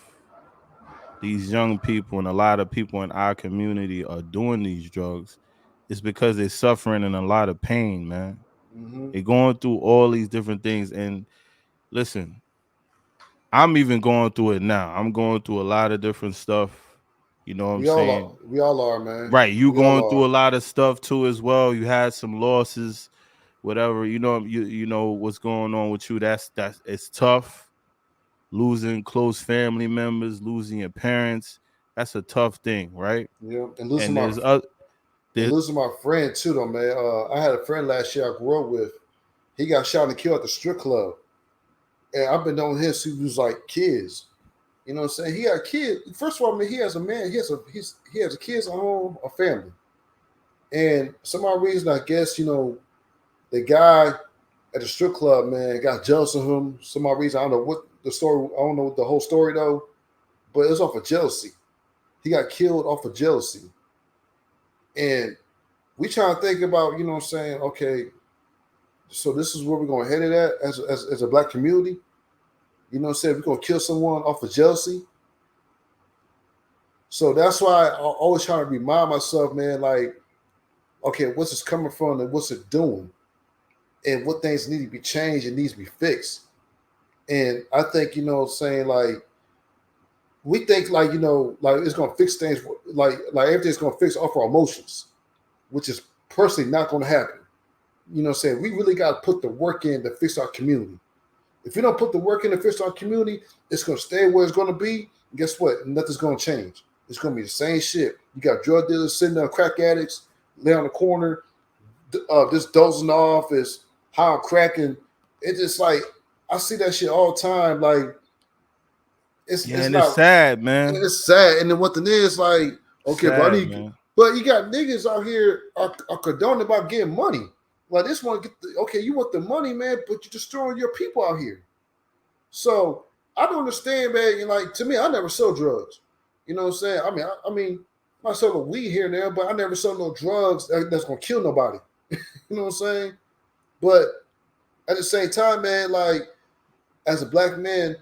these young people and a lot of people in our community are doing these drugs is because they're suffering in a lot of pain, man. Hmm. They're going through all these different things. And listen, I'm even going through it now. I'm going through a lot of different stuff. You know what I'm We all are. saying? We all are, man. Right. You We all going through are. a lot of stuff too as well. You had some losses, whatever. You know what's going on with you. That's it's tough. Losing close family members, losing your parents. That's a tough thing, right? Yeah, And there's other and there, losing my friend too, though, man. I had a friend last year I grew up with. He got shot and killed at the strip club, and I've been knowing him since he was like kids. You know what I'm saying? He had kids. First of all, I mean, he has a man. He has a kids at home, a family, and some odd reason, I guess, the guy at the strip club, man, got jealous of him. Some odd reason, I don't know what the story. I don't know the whole story though, but it was off of jealousy. He got killed off of jealousy, and we trying to think about, you know what I'm saying? Okay, so this is where we're gonna head it at as a black community. You know what I'm saying? We're gonna kill someone off of jealousy. So that's why I always try to remind myself, man, like, okay, what's this coming from and what's it doing? And what things need to be changed and needs to be fixed. And I think, saying, like, we think, like, like it's gonna fix things, like everything's gonna fix off our emotions, which is personally not gonna happen. You know what I'm saying? We really gotta put the work in to fix our community. If you don't put the work in to fix our community, it's gonna stay where it's gonna be. And guess what? Nothing's gonna change. It's gonna be the same shit. You got drug dealers sitting there, crack addicts, lay on the corner, just dozing off, is how I'm cracking. It's just like I see that shit all the time. Like it's yeah, it's and it's not sad, man. it's sad. And then what the nigga is like, okay, bro, I Sad, need, man. but you got niggas out here are condoning about getting money. Like this one, okay, you want the money, man, but you're destroying your people out here. So I don't understand, man. Like to me, I never sell drugs. You know what I'm saying? I mean, I sell a weed here and there, but I never sell no drugs that's gonna kill nobody. You know what I'm saying? But at the same time, man, like as a black man,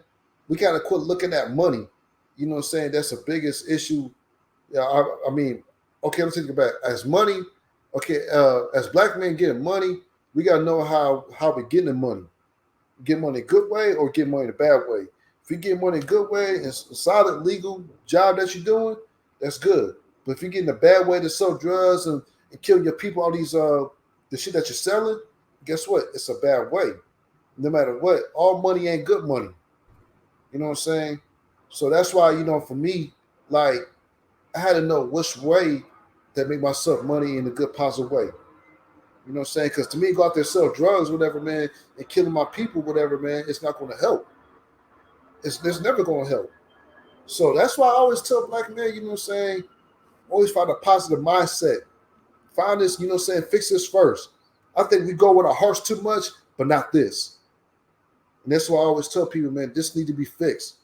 we gotta quit looking at money. You know what I'm saying? That's the biggest issue. Yeah, I mean, okay, let's think about it. As money. Okay, as black men getting money, we gotta know how we getting the money. Get money a good way or get money in a bad way. If you get money a good way and a solid legal job that you're doing, that's good. But if you get in a bad way to sell drugs and kill your people, all these the shit that you're selling, guess what? It's a bad way. No matter what, all money ain't good money. You know what I'm saying? So that's why, for me, like I had to know which way that make myself money in a good positive way. You know what I'm saying? Because to me, go out there sell drugs, whatever, man, and killing my people, whatever, man, it's not going to help. It's never going to help. So that's why I always tell black men, you know what I'm saying, always find a positive mindset. Find this, you know what I'm saying, fix this first. I think we go with our hearts too much, but not this. And that's why I always tell people, man, this need to be fixed.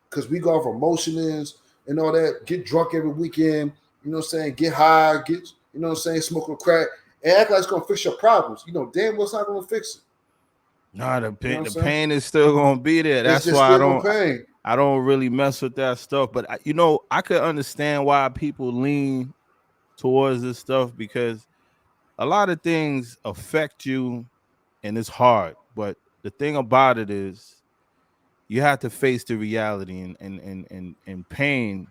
Because we go off emotions and all that, get drunk every weekend, you know what I'm saying, get high, you know what I'm saying, smoking crack, and act like it's going to fix your problems. You know, damn well it's not going to fix it. Nah, You know what I'm the saying? pain is still gonna be there. It's That's just why still going to pain. I don't really mess with that stuff. But I could understand why people lean towards this stuff because a lot of things affect you and it's hard. But the thing about it is you have to face the reality and pain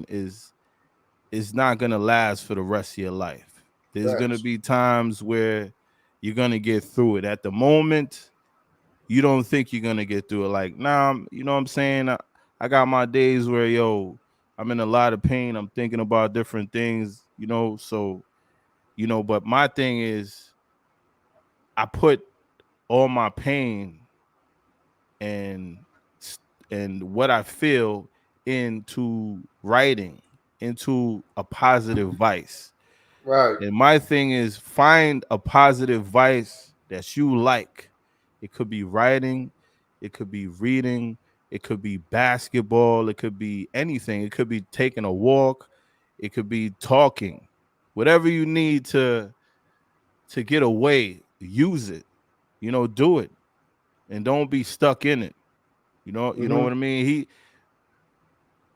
is not gonna last for the rest of your life. There's gonna Facts. be times where you're gonna get through it. At the moment, you don't think you're gonna get through it. Like, nah, you know what I'm saying? I got my days where I'm in a lot of pain. I'm thinking about different things, so but my thing is I put all my pain and and what I feel into writing, into a positive vice. Right. And my thing is find a positive vice that you like. It could be writing, it could be reading, it could be basketball, it could be anything. It could be taking a walk, it could be talking. Whatever you need to get away, use it. Do it and don't be stuck in it. You know Mm-hmm. what I mean?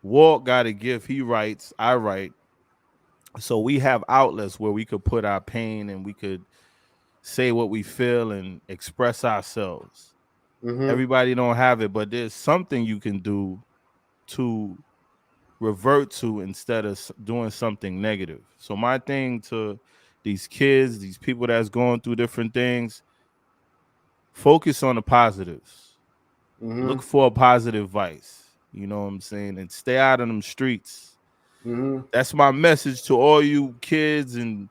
Walt got a gift. He writes, I write. So we have outlets where we could put our pain and we could say what we feel and express ourselves. Mm-hmm. Everybody don't have it, but there's something you can do to revert to instead of doing something negative. So my thing to these kids, these people that's going through different things, focus on the positives. Mm-hmm. Look for a positive vice. You know what I'm saying? And stay out of them streets. Mm-hmm. That's my message to all you kids and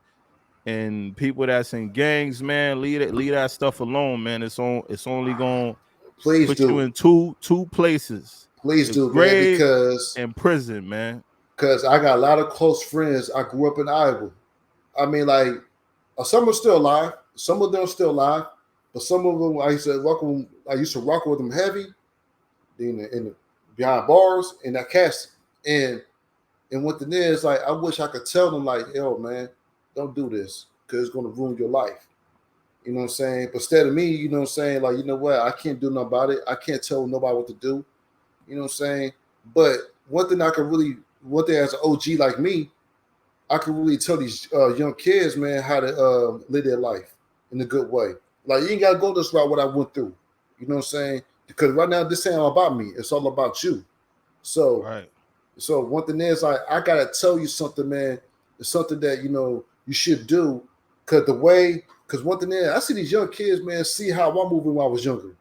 people that's in gangs, man. Leave that stuff alone, man. It's only gonna Please put you do. in two places: Please the do, man, grave because and prison, man. I got a lot of close friends. I grew up in Iowa. I mean, like, some are still alive. Some of them are still alive. But some of them, I used to rock with them heavy in the behind bars in that castle. And what the is, like, I wish I could tell them, like, yo, man, don't do this because it's going to ruin your life. You know what I'm saying? But instead of me, you know what I'm saying? Like, you know what? I can't do nothing about it. I can't tell nobody what to do. You know what I'm saying? But one thing as an OG like me, I can really tell these young kids, man, how to live their life in a good way. Like, you ain't got to go this route, what I went through. You know what I'm saying? Because right now, this ain't all about me. It's all about you. So Right. so one thing is, like, I gotta tell you something, man. It's something that you should do. Cause one thing is, I see these young kids, man, see how I'm moving when I was younger,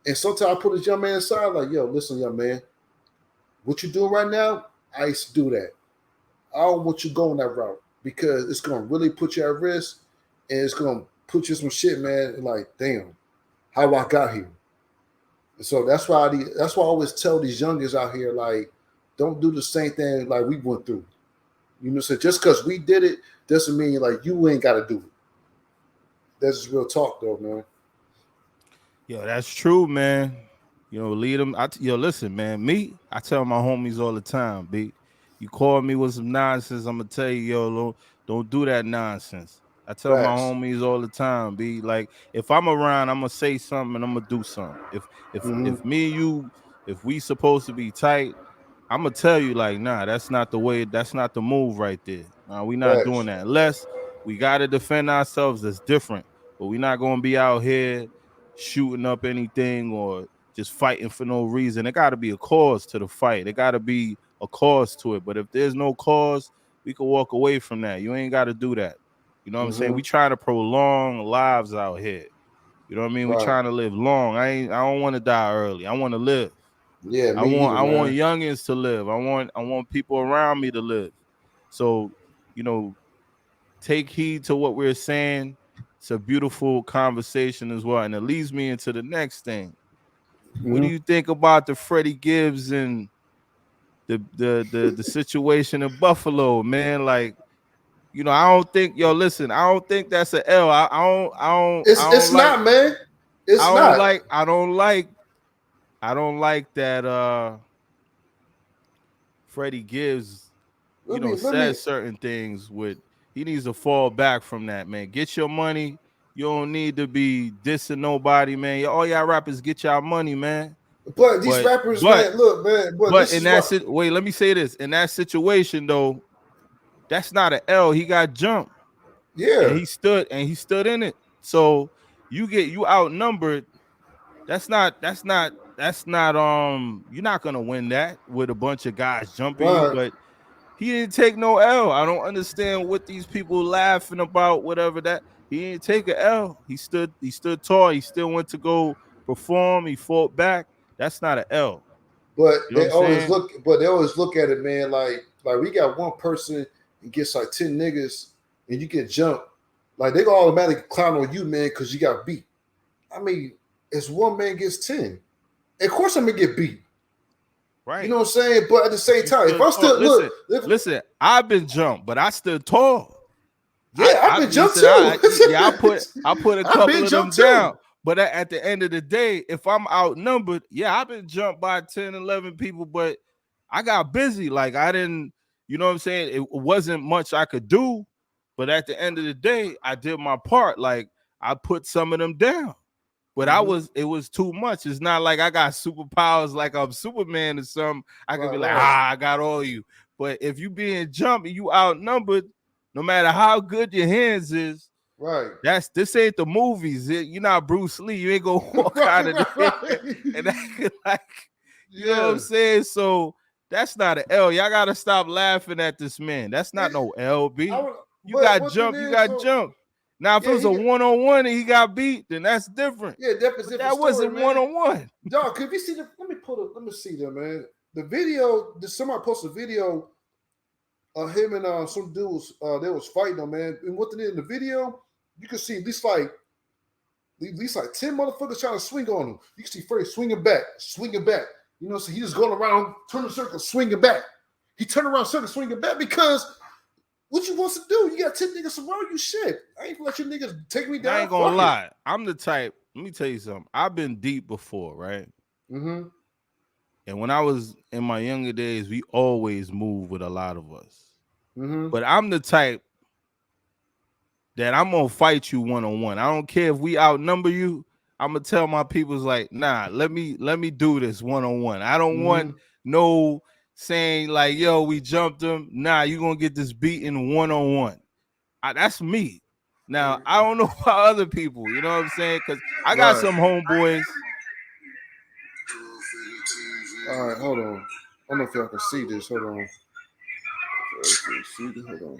and sometimes I put this young man aside, like, yo, listen, young man, what you doing right now? I used to do that. I don't want you going that route because it's gonna really put you at risk, and it's gonna put you some shit, man. Like, damn, how I got here. And so that's why I always tell these youngers out here, like, don't do the same thing like we went through. You know, so just because we did it doesn't mean like you ain't got to do it. That's just real talk, though, man. Yo, that's true, man. Lead them. Listen, man. I tell my homies all the time, B. You call me with some nonsense, I'm gonna tell you, yo, don't do that nonsense. I tell my Facts. homies all the time, B. Like, if I'm around, I'm gonna say something and I'm gonna do something. Mm-hmm. If me and you, if we supposed to be tight, I'm gonna tell you, like, nah, that's not the way. That's not the move right there. Nah, we not doing Facts. that. Unless We got to defend ourselves. That's different. But we're not going to be out here shooting up anything or just fighting for no reason. There got to be a cause to the fight. There got to be a cause to it. But if there's no cause, we can walk away from that. You ain't got to do that. You know what I'm saying? Mm-hmm. We trying to prolong lives out here. You know what I mean? We Right. trying to live long. I don't want to die early. I want to live. Yeah, I me want either, I want man. youngins to live. I want people around me to live. So, you know, take heed to what we're saying. It's a beautiful conversation as well. And it leads me into the next thing. What do Mm-hmm. you think about the Freddie Gibbs and the situation in Buffalo, man? Like, I don't think, listen, I don't think that's an L. It's not, man. It's not. I don't like that Freddie Gibbs, Let me. says certain things with he needs to fall back from that, man. Get your money. You don't need to be dissing nobody, man. All y'all rappers get y'all money, man. But these But rappers, but man, look, man. But but this in is what. wait, let me say this. In that situation though, that's not an L. He got jumped and Yeah. he stood in it. So you outnumbered. That's not you're not gonna win that with a bunch of guys jumping you, Right. but he didn't take no L. I don't understand what these people laughing about, whatever that. He didn't take a L. He stood tall. He still went to go perform. He fought back. That's not an L. But You know what they I'm always saying? look. But they always look at it, man. Like we got one person and gets like 10 niggas, and you get jumped. Like they gonna automatically clown on you, man, because you got beat. I mean, it's one man gets 10. Of course, I'm gonna get beat. You Right. know what I'm saying? But at the same You time, if stood I tall. still look, Listen. I've been jumped, but I stood tall. yeah, I've been jumped Listen. too. I put a I've couple been of them jumped too. down. But at the end of the day, if I'm outnumbered, yeah, I've been jumped by 10, 11 people, but I got busy. Like I didn't, you know what I'm saying? It wasn't much I could do. But at the end of the day, I did my part. Like I put some of them down. But Mm-hmm. it was too much. It's not like I got superpowers like I'm Superman or something. I could Right, be like, right, I got all you. But if you being jumped and you outnumbered, no matter how good your hands is, right, this ain't the movies. You're not Bruce Lee. You ain't gonna walk out right, of right, there right. and act like, you know what Yeah. I'm saying? So that's not an L. Y'all gotta stop laughing at this man. That's not It, no I, LB. would- You but got what it jumped. You is, got so jumped. Now, if it yeah, was he a got one-on-one and he got beat, then that's different. yeah, But different that story, wasn't man. one-on-one. Dog, could you see the? Let me see that, man. The video. Somebody posted a video of him and some dudes. They was fighting them, man. And what they did in the video, you can see at least like 10 motherfuckers trying to swing on him. You can see Freddie swinging back, swinging back. You know, so he just going around, turning circles, swinging back. He turned around, circle, swinging back because what you want to do? You got 10 niggas around you. Shit, I ain't gonna let you niggas take me And I down. ain't gonna Fuck it. lie. I'm the type. Let me tell you something. I've been deep before, right? Mm-hmm. And when I was in my younger days, we always moved with a lot of us. Mm-hmm. But I'm the type that I'm gonna fight you one-on-one. I don't care if we outnumber you. I'm gonna tell my people's like, nah, let me do this one-on-one. I don't want Mm-hmm. no saying like, yo, we jumped him. Nah, you gonna get this beaten one-on-one. That's me. Now, I don't know about other people, you know what I'm saying? Because I got Right. some homeboys. All right, hold on. I don't know if y'all can see this. Hold on. See this? Hold on.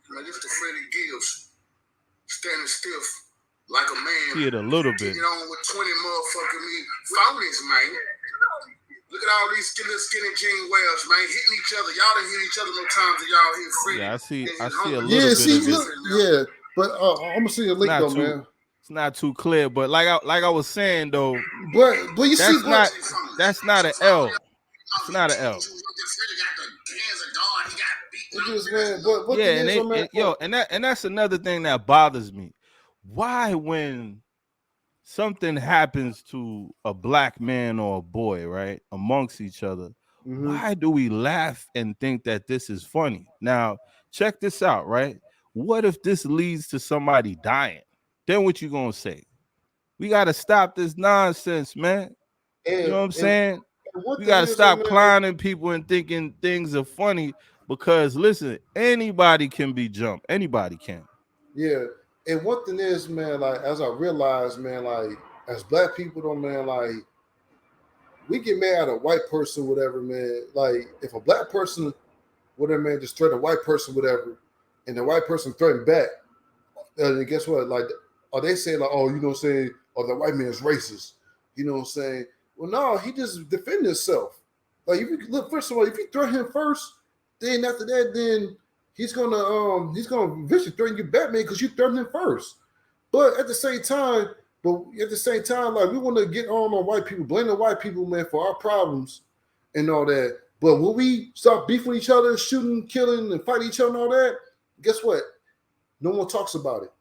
Now this the Freddie Gibbs standing stiff like a man, See it a little bit. getting on with 20 motherfucking me phonies, man. Look at all these skinny jean wears, man, hitting each other. Y'all done hit each other no times that y'all hit Freddie Yeah, and I his see a homies. little Yeah, bit see, of it. look, yeah. But I'm gonna see a It's link not though, too man. it's not too clear, but like I was saying though, But you see, that's but not that's not an L. It's not an L. it is, man. But what thing Yeah, and is, they man? and, yo, and that's another thing that bothers me. Why when something happens to a black man or a boy, right, amongst each other, Mm-hmm. why do we laugh and think that this is funny? Now, check this out, right? What if this leads to somebody dying? Then what you gonna say? We gotta stop this nonsense, man. You know what I'm And saying? what We thing gotta is, man? stop clowning people and thinking things are funny because listen, anybody can be jumped. Anybody can. yeah. And one thing is, man, like as I realized, man, like as black people, though, man, like we get mad at a white person, whatever, man. Like if a black person, whatever, man, just threaten a white person, whatever, and the white person threatened back, and guess what? Like, are they saying like, oh, you know, what I'm saying, oh, the white man is racist? You know what I'm saying? Well, no, he just defended himself. Like, if you look, first of all, if you threaten him first, then after that, then he's gonna eventually threaten you back, man, because you threatened him first. But at the same time, like we want to get on white people, blame the white people, man, for our problems and all that. But when we start beefing each other, shooting, killing, and fighting each other and all that, guess what? No one talks about it.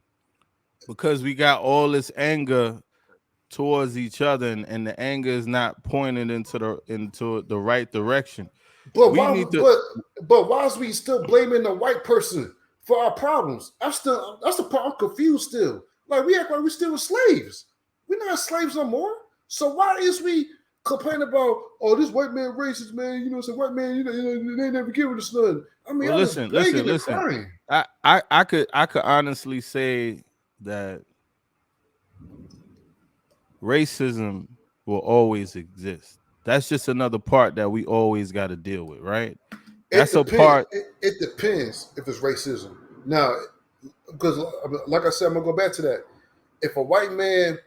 because we got all this anger towards each other, and the anger is not pointed into the right direction. But We why? need to. But why is we still blaming the white person for our problems? That's the part I'm confused still. Like we act like we still slaves. We're not slaves no more. So why is we complaining about this white man racist, man? You know, it's a white man. They never give us nothing. I mean, Well, I was listen, listen, begging and listen. crying. I could honestly say that racism will always exist. That's just another part that we always got to deal with, right? It That's a depends. part. It depends if it's racism. Now, because like I said, I'm gonna go back to that. If a white man,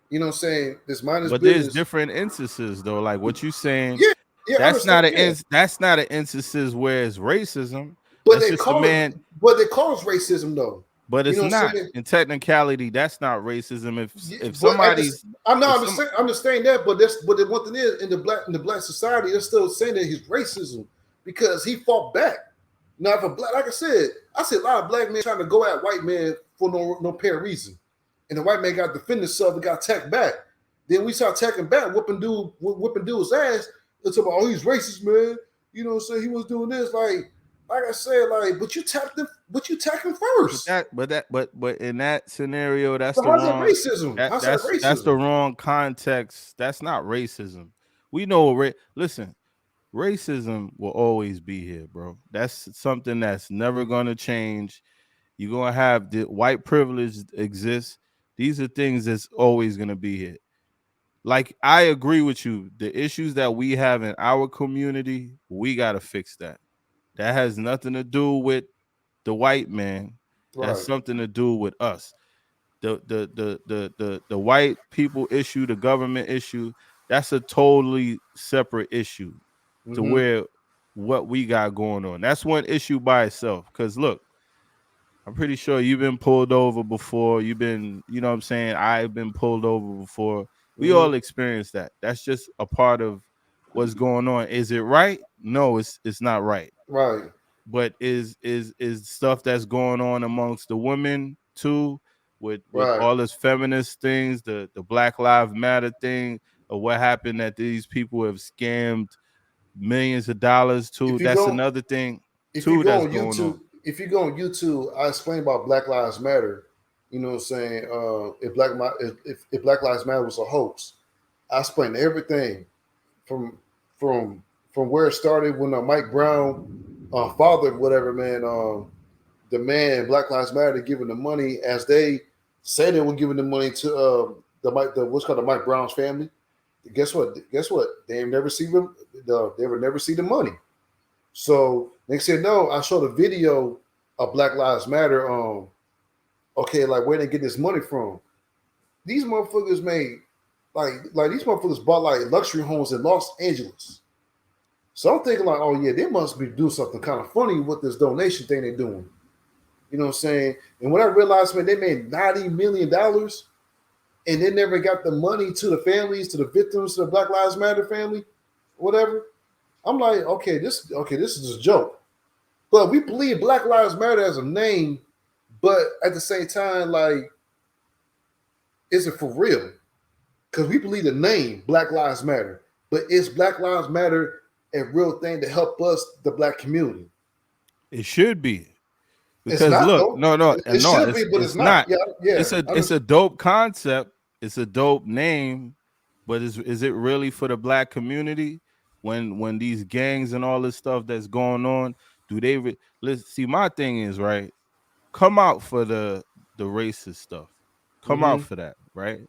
you know what I'm saying, this mind his But there's business. different instances though. Like what you saying, Yeah, yeah, I understand. Yeah, that's not an instances where it's racism. but That's they just a call it, man, but they call it racism though. but You it's know what I'm not. saying? In technicality, that's not racism. Yeah, If but at this, somebody's I'm if not some understand that, but that's but the one thing is in the black society, they're still saying that he's racism because he fought back. Now, if a black, like I said a lot of black men trying to go at white men for no apparent reason, and the white man got to defend himself and got attacked back. Then we start attacking back, whooping dude's ass. It's about oh he's racist, man. You know what I'm saying? He was doing this like I said, like but you attacked him but first. but in that scenario, So how's that racism? How's that that's the racism? wrong context. That's not racism. We know listen, racism will always be here, bro. That's something that's never gonna change. You're gonna have the white privilege exist. These are things that's always gonna be here. Like I agree with you. The issues that we have in our community, we gotta fix that. That has nothing to do with the white man. That's Right. something to do with us. The white people issue, the government issue, that's a totally separate issue to Mm-hmm. where what we got going on. That's one issue by itself. Cause look, I'm pretty sure you've been pulled over before. You've been, you know what I'm saying? I've been pulled over before. We Mm-hmm. all experience that. That's just a part of what's going on. Is it right? No, it's not right. Right. But is stuff that's going on amongst the women too, with Right. all this feminist things, the Black Lives Matter thing, or what happened that these people have scammed millions of dollars to. If you That's go another thing if you too go that's on going on. YouTube, I explain about Black Lives Matter. You know what I'm saying? If Black Lives Matter was a hoax, I explained everything from from from where it started when Mike Brown father, whatever man, the man Black Lives Matter giving the money as they say they were giving the money to the what's called the Mike Brown's family. Guess what? Guess what? They never see them. They would never see the money. So they said no. I showed a video of Black Lives Matter. Okay, like where they get this money from? These motherfuckers made like these motherfuckers bought like luxury homes in Los Angeles. So I'm thinking like, oh yeah, they must be doing something kind of funny with this donation thing they're doing. You know what I'm saying? And when I realized, man, they made $90 million and they never got the money to the families, to the victims, to the Black Lives Matter family, whatever. I'm like, this is a joke. But we believe Black Lives Matter as a name, but at the same time, like, is it for real? Because we believe the name Black Lives Matter, but is Black Lives Matter a real thing to help us, the black community? It should be. It's Because not look, though. It no, should be, but it's it's not. not. Yeah, yeah. It's a dope concept. It's a dope name, but is it really for the black community? When these gangs and all this stuff that's going on, do they let's see? My thing is right. Come out for the racist stuff. Come out Mm-hmm. for that, right?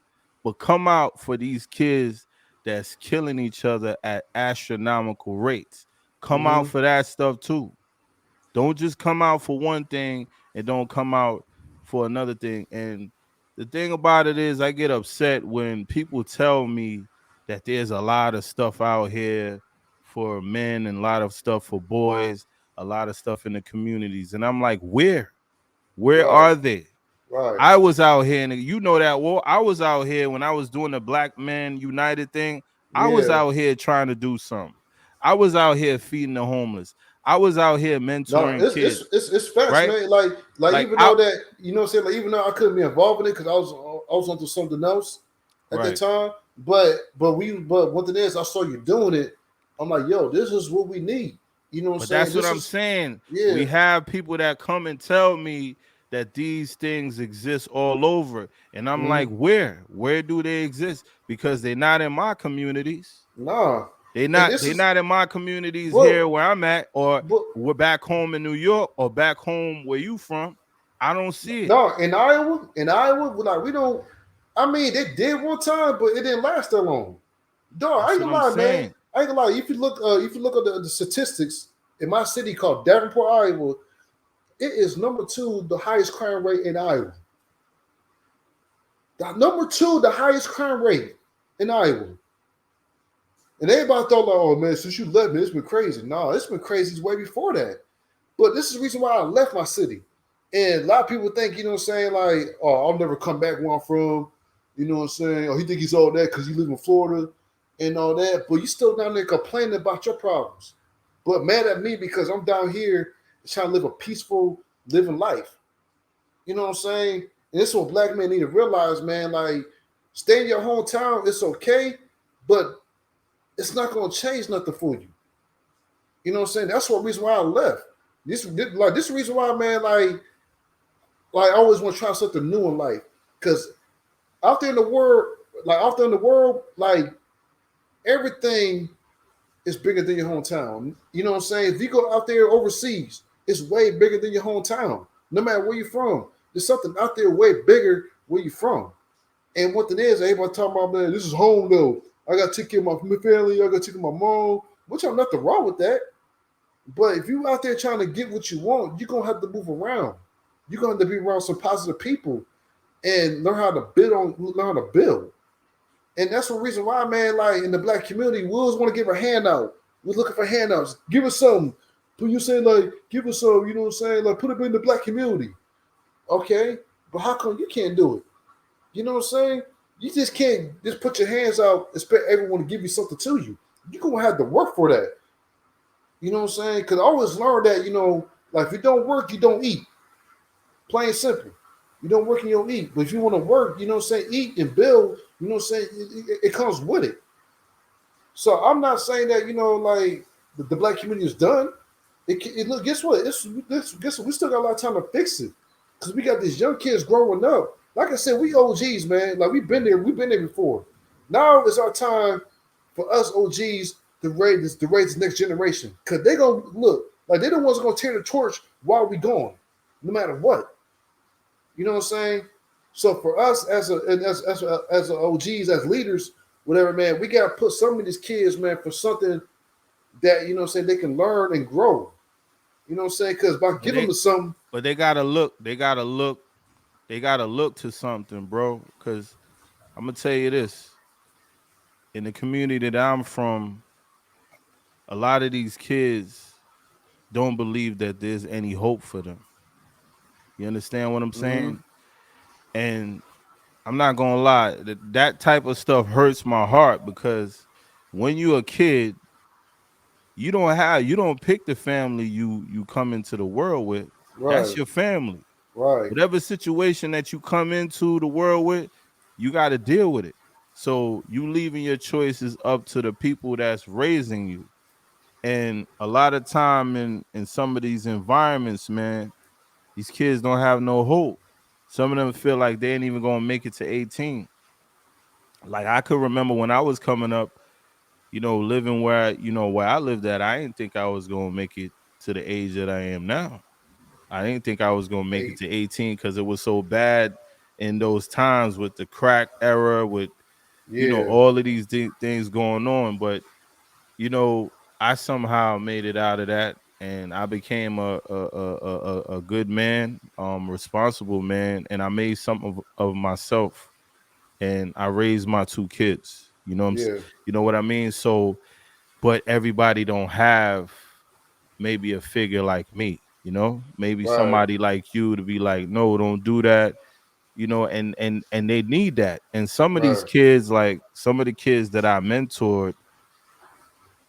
But come out for these kids that's killing each other at astronomical rates. Come out Mm-hmm. for that stuff too. Don't just come out for one thing and don't come out for another thing. And the thing about it is, I get upset when people tell me that there's a lot of stuff out here for men and a lot of stuff for boys, a lot of stuff in the communities. And I'm like, where? Where Right. are they? Right. I was out here, and you know that. Well, I was out here when I was doing the Black Men United thing. I was Yeah. out here trying to do something. I was out here feeding the homeless. I was out here No, mentoring it's kids, it's it's, it's facts, right? man. Like Like even I though that you know what I'm saying, like even though I couldn't be involved in it because I was onto something else at that right. time. But one thing is I saw you doing it. I'm like, yo, this is what we need. You know what I'm But saying? that's what This I'm is saying. yeah, We have people that come and tell me that these things exist all over. And I'm like, mm, where? Where do they exist? Because they're not in my communities. nah. They And not this they is not in my communities but here where I'm at, or but we're back home in New York, or back home where you from. I don't see it. no, in Iowa, like we don't. I mean, they did one time, but it didn't last that long. Dog, I That's ain't what gonna I'm lie, man. saying. I ain't gonna lie. If you look at the statistics in my city called Davenport, Iowa, it is number two, the highest crime rate in Iowa. The number two, the highest crime rate in Iowa. And everybody thought like, oh man, since you left me, it's been crazy. No, it's been crazy way before that. But this is the reason why I left my city. And a lot of people think, you know what I'm saying, like, oh, I'll never come back where I'm from. You know what I'm saying? Or he think he's all that because he live in Florida and all that. But you still down there complaining about your problems. But mad at me because I'm down here trying to live a peaceful living life. You know what I'm saying? And this is what black men need to realize, man. Like, stay in your hometown, it's okay, but it's not gonna change nothing for you. You know what I'm saying? That's what reason why I left. This is the reason why, man, like I always want to try something new in life. Cause out there in the world, like everything is bigger than your hometown. You know what I'm saying? If you go out there overseas, it's way bigger than your hometown. No matter where you're from. There's something out there way bigger where you're from. And what it is, everybody talking about, man, this is home though. I gotta take care of my family, I gotta take care of my mom, which I'm nothing wrong with that. But if you out there trying to get what you want, you're gonna have to move around. You're gonna have to be around some positive people and learn how to build. And that's the reason why, man, like in the black community, we always want to give a handout. We're looking for handouts. Give us something. But you say like, give us some, you know what I'm saying? Like put it in the black community. Okay. But how come you can't do it? You know what I'm saying? You just can't just put your hands out, expect everyone to give you something to you. You're gonna have to work for that. You know what I'm saying? Because I always learned that, like if you don't work, you don't eat. Plain and simple. You don't work and you don't eat. But if you want to work, you know what I'm saying, eat and build, you know what I'm saying, it comes with it. So I'm not saying that, like the black community is done. Look, guess what? Guess what? We still got a lot of time to fix it. Because we got these young kids growing up. Like I said, we OGs, man. Like we've been there before. Now it's our time for us OGs to raise the next generation. Cause they gonna look like they're the ones gonna tear the torch while we gone, no matter what. You know what I'm saying? So for us as OGs, as leaders, whatever, man, we gotta put some of these kids, man, for something that you know what I'm saying they can learn and grow. You know what I'm saying? Because by But giving they them something, but they gotta look, they gotta look to something, bro. Cause I'm gonna tell you this. In the community that I'm from, a lot of these kids don't believe that there's any hope for them. You understand what I'm mm-hmm, saying? And I'm not gonna lie, that type of stuff hurts my heart because when you're a kid, you don't pick the family you come into the world with. That's right, your family. right, Whatever situation that you come into the world with, you got to deal with it. So you leaving your choices up to the people that's raising you. And a lot of time in some of these environments, man, these kids don't have no hope. Some of them feel like they ain't even gonna make it to 18. Like I could remember when I was coming up, living where I lived at, I didn't think I was gonna make it to the age that I am now. I didn't think I was gonna make it Eight. to 18 because it was so bad in those times with the crack era, with Yeah, all of these things going on. But I somehow made it out of that, and I became a good man, responsible man, and I made something of myself, and I raised my two kids. yeah, You know what I mean. So, but everybody don't have maybe a figure like me. Maybe right, somebody like you to be like, no, don't do that. And they need that. And some of these right. kids, like some of the kids that I mentored,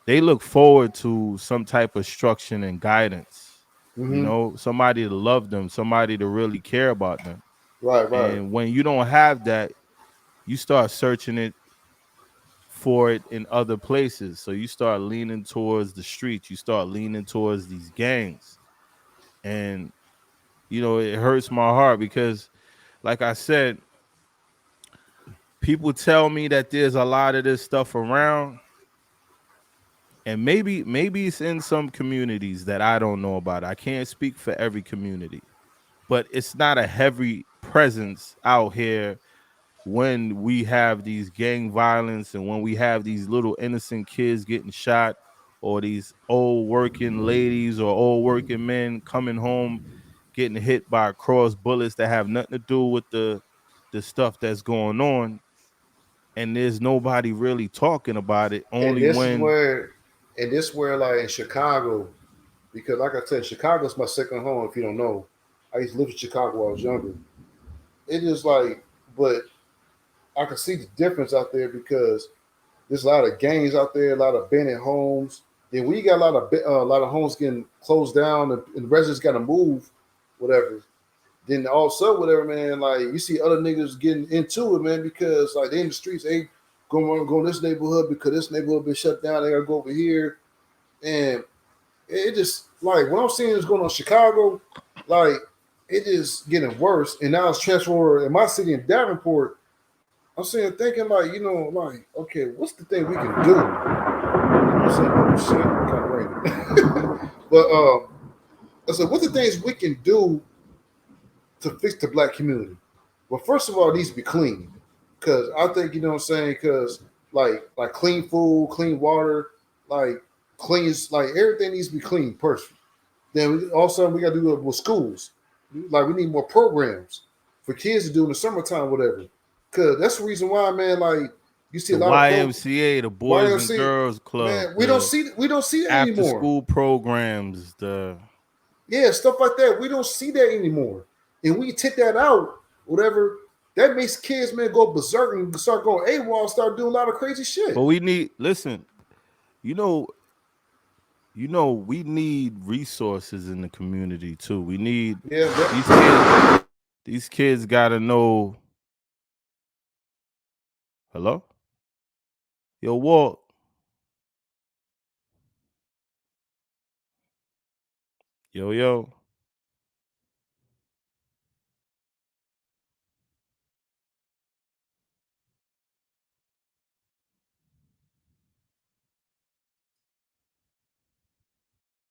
they look forward to some type of structure and guidance. Mm-hmm. Somebody to love them, somebody to really care about them. Right, right. And when you don't have that, you start searching it for it in other places. So you start leaning towards the streets, you start leaning towards these gangs. And it hurts my heart because, like I said, people tell me that there's a lot of this stuff around, and maybe it's in some communities that I don't know about. I can't speak for every community, but it's not a heavy presence out here when we have these gang violence and when we have these little innocent kids getting shot, or these old working ladies or old working men coming home getting hit by cross bullets that have nothing to do with the stuff that's going on, and there's nobody really talking about it, And only this is when. where, and this where like in Chicago, because like I said, Chicago's my second home. If you don't know, I used to live in Chicago when I was younger. It is like, but I can see the difference out there because there's a lot of gangs out there, a lot of abandoned homes. Then we got a lot of homes getting closed down, and residents got to move, whatever. Then all of a sudden, whatever, man, like you see other niggas getting into it, man, because like they in the streets, they go in this neighborhood because this neighborhood been shut down. They gotta go over here, and it just like what I'm seeing is going on in Chicago, like it is getting worse, and now it's transferred in my city in Davenport. I'm saying, thinking like, like, okay, what's the thing we can do? I'm saying, oh shit, kind of raining. But I said, what the things we can do to fix the black community? Well, first of all, it needs to be clean. Cause I think, you know what I'm saying, cause like clean food, clean water, like clean, like everything needs to be clean personally. Then also we gotta do it with schools. Like we need more programs for kids to do in the summertime, whatever. Cause that's the reason why, man, like you see The a lot of YMCA, the Boys and YMC, Girls Club, man, the we don't see that after anymore. school programs, the Yeah, stuff like that. We don't see that anymore. And we take that out, whatever, that makes kids, man, go berserk and start going AWOL, start doing a lot of crazy but shit. we need listen, you know, we need resources in the community too. We need Yeah, these kids, that, gotta know. Hello? Yo, Walt. Yo, yo.